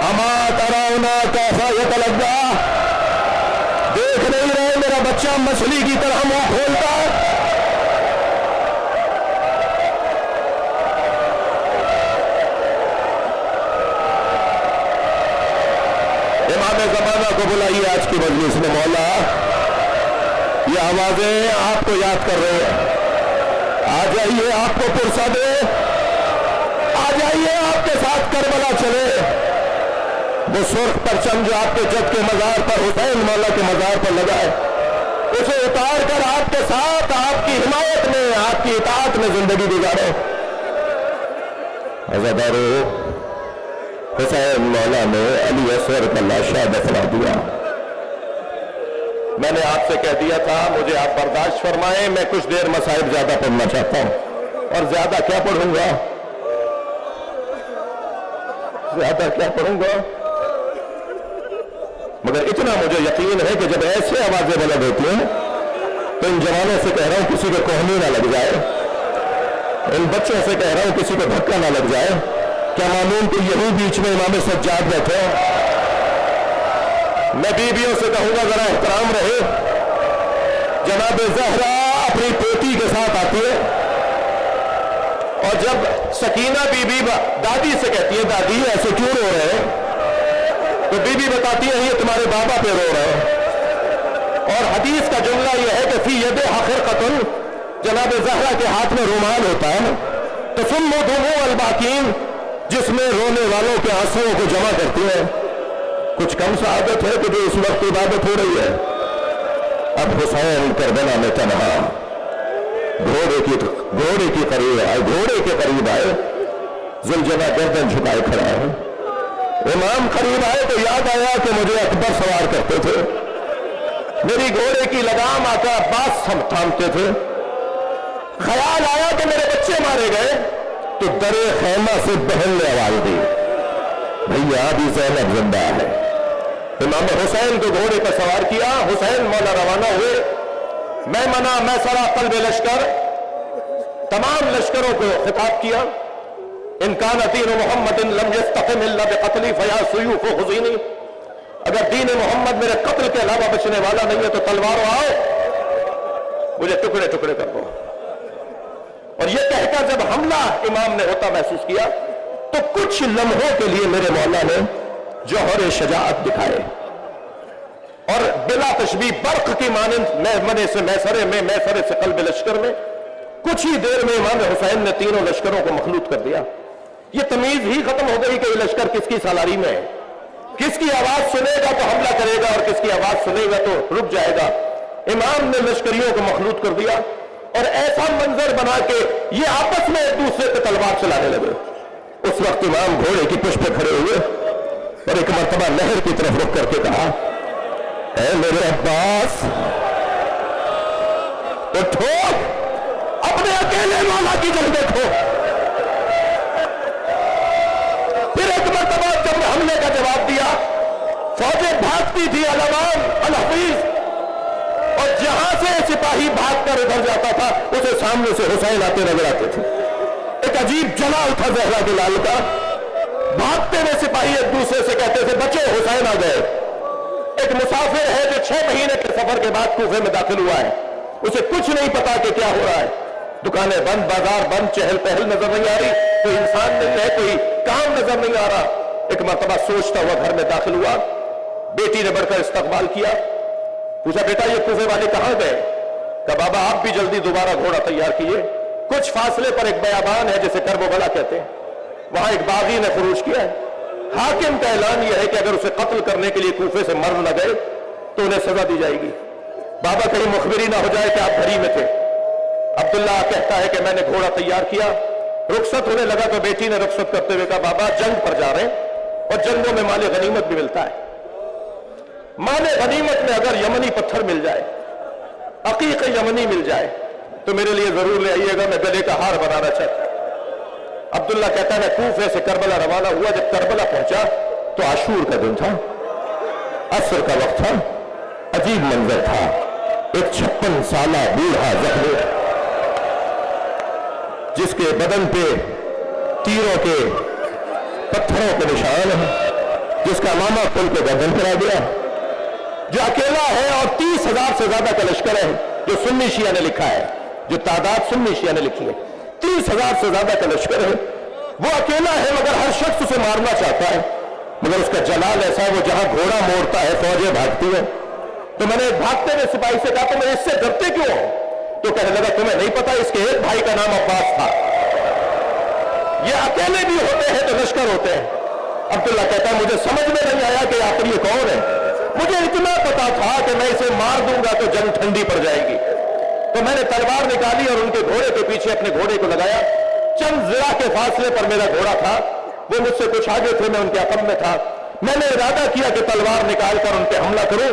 اما ترونا کیسا یتلذا، دیکھ نہیں رہے میرا بچہ مچھلی کی طرح منہ کھولتا ہے؟ امام زمانہ کو بلائیے آج کی مجلس میں، مولا یہ آوازیں آپ کو یاد کر رہے ہیں، آ جائیے آپ کو پرسہ دے، آ جائیے آپ کے ساتھ کربلا چلے۔ وہ سرخ پرچم جو آپ کے جد کے مزار پر حسین مولا کے مزار پر لگا ہے، اسے اتار کر آپ کے ساتھ آپ کی حمایت میں، آپ کی اطاعت میں زندگی گزارے۔ عزادارو، حسین مولا نے علی اصغر کا لاشا دفنا دیا، میں نے آپ سے کہہ دیا تھا مجھے آپ برداشت فرمائیں، میں کچھ دیر مصائب زیادہ پڑھنا چاہتا ہوں، اور زیادہ کیا پڑھوں گا، زیادہ کیا پڑھوں گا، مگر اتنا مجھے یقین ہے کہ جب ایسے آوازیں بلند ہوتی ہیں تو ان جوانوں سے کہہ رہا ہوں کسی کو کوہنی نہ لگ جائے، ان بچوں سے کہہ رہا ہوں کسی کو دھکا نہ لگ جائے، کیا معلوم کہ یہی بیچ میں امام سجاد بیٹھے، میں بیویوں سے کہوں گا ذرا احترام رہے، جناب زہرا اپنی پوتی کے ساتھ آتی ہے، اور جب سکینہ بی بی دادی سے کہتی ہے دادی ایسے کیوں رو رہے ہیں، تو بی بی بتاتی ہے یہ تمہارے بابا پہ رو رہے ہیں، اور حدیث کا جملہ یہ ہے کہ فی یدہا خرقۃ، جناب زہرا کے ہاتھ میں رومال ہوتا ہے، تسم دموع الباکین، جس میں رونے والوں کے آنسوؤں کو جمع کرتی ہے، کچھ کم سعادت ہے کہ جو اس وقت عبادت ہو رہی ہے، اب حسین کربلا میں تنہا گھوڑے کی قریب آئے، گھوڑے کے قریب آئے، زلجلہ گردن جھکائے کھڑا ہے، امام قریب آئے تو یاد آیا کہ مجھے اکبر سوار کرتے تھے، میری گھوڑے کی لگام آ کر عباس تھامتے تھے، خیال آیا کہ میرے بچے مارے گئے تو در خیمہ سے بہن نے آواز دی بھیا ابھی زینب زندہ ہے، امام حسین کو گھوڑے پر سوار کیا، حسین مولا روانہ ہوئے، میمنہ میسرہ قلب لشکر، تمام لشکروں کو خطاب کیا، ان کان دین محمد لم یستقم الا بقتلی فیا سیوف حزینی، اگر دین محمد میرے قتل کے علاوہ بچنے والا نہیں ہے تو تلواروں آؤ مجھے ٹکڑے ٹکڑے کر دو، اور یہ کہہ کر جب حملہ امام نے ہوتا محسوس کیا تو کچھ لمحوں کے لیے میرے مولا نے جوہر شجاعت دکھائے، اور بلا تشبیہ برق کی مانند میمنے سے میسرے میں، میسرے سے قلب لشکر میں، کچھ ہی دیر میں امام حسین نے تینوں لشکروں کو مخلوط کر دیا، یہ تمیز ہی ختم ہو گئی کہ یہ لشکر کس کی سالاری میں ہے، کس کی آواز سنے گا تو حملہ کرے گا اور کس کی آواز سنے گا تو رک جائے گا، امام نے لشکریوں کو مخلوط کر دیا، اور ایسا منظر بنا کہ یہ آپس میں ایک دوسرے پہ تلوار چلانے لگے، اس وقت امام گھوڑے کی پشت پہ کھڑے ہوئے اور ایک مرتبہ نہر کی طرف رک کر کے کہا اے میرے عباس اٹھو، اپنے اکیلے مولا کی جنگ دیکھو، پھر ایک مرتبہ جب حملے کا جواب دیا، فوجیں بھاگتی تھی علوان الحفیظ، اور جہاں سے سپاہی بھاگ کر ادھر جاتا تھا اسے سامنے سے حسین آتے نظر آتے تھے، ایک عجیب جلال تھا زہرا کے لال کا، بھاگتے ہوئے سپاہی ایک دوسرے سے کہتے تھے بچو حسین آ گئے، ایک مسافر ہے جو 6 مہینے کے سفر کے بعد کوفے میں داخل ہوا ہے، اسے کچھ نہیں پتا کہ کیا ہو رہا ہے، دکانیں بند، بازار بند، چہل پہل نظر نہیں آ رہی، کوئی انسان نہیں ہے، کوئی کام نظر نہیں آ رہا، ایک مرتبہ سوچتا ہوا گھر میں داخل ہوا، بیٹی نے بڑھ کر استقبال کیا، پوچھا بیٹا یہ کوفے والے کہاں گئے، کہا بابا آپ بھی جلدی دوبارہ گھوڑا تیار کیے، کچھ فاصلے پر ایک بیابان ہے جسے کرب و بلا کہتے ہیں، وہاں ایک باغی نے خروج کیا ہے، حاکم کا اعلان یہ ہے کہ اگر اسے قتل کرنے کے لیے کوفے سے مر نہ گئے تو انہیں سزا دی جائے گی، بابا کہیں مخبری نہ ہو جائے کہ آپ گھر میں تھے، عبداللہ کہتا ہے کہ میں نے گھوڑا تیار کیا، رخصت ہونے لگا تو بیٹی نے رخصت کرتے ہوئے کہا بابا جنگ پر جا رہے ہیں اور جنگوں میں مال غنیمت بھی ملتا ہے، مال غنیمت میں اگر یمنی پتھر مل جائے، عقیق یمنی مل جائے تو میرے لیے ضرور لے آئیے گا، میں گلے کا ہار بنانا چاہتا ہوں۔ عبداللہ کہتا ہے میں کوفے سے کربلا روانہ ہوا، جب کربلا پہنچا تو عاشور کا دن تھا، عصر کا وقت تھا، عجیب منظر تھا، ایک 56 سالہ بوڑھا زخمی جس کے بدن پہ تیروں کے پتھروں کے نشان ہیں، جس کا امامہ کھل کے گردن پر آ گیا، جو اکیلا ہے اور 30,000 سے زیادہ کا لشکر ہے جو سنی شیعہ نے لکھا ہے، جو تعداد سنی شیعہ نے لکھی ہے، 30,000 سے زیادہ کا لشکر ہے، وہ اکیلا ہے مگر ہر شخص اسے مارنا چاہتا ہے، مگر اس کا جلال ایسا ہے وہ جہاں گھوڑا موڑتا ہے فوجیں بھاگتی ہیں، تو میں نے بھاگتے ہوئے سپاہی سے کہا تمہیں اس سے ڈرتے کیوں ہو؟ تو کہنے لگا تمہیں نہیں پتا اس کے ایک بھائی کا نام عباس تھا، یہ اکیلے بھی ہوتے ہیں تو لشکر ہوتے ہیں۔ عبداللہ کہتا ہے مجھے سمجھ میں نہیں آیا کہ آخر یہ کون ہے، مجھے اتنا پتا تھا کہ میں اسے مار دوں گا تو جنگ ٹھنڈی پڑ جائے گی، تو میں نے تلوار نکالی اور ان کے گھوڑے کے پیچھے اپنے گھوڑے کو لگایا، چند ذرا کے فاصلے پر میرا گھوڑا تھا، وہ مجھ سے کچھ آگے تھے، میں ان کے عقب میں تھا، میں نے ارادہ کیا کہ تلوار نکال کر ان پہ حملہ کروں،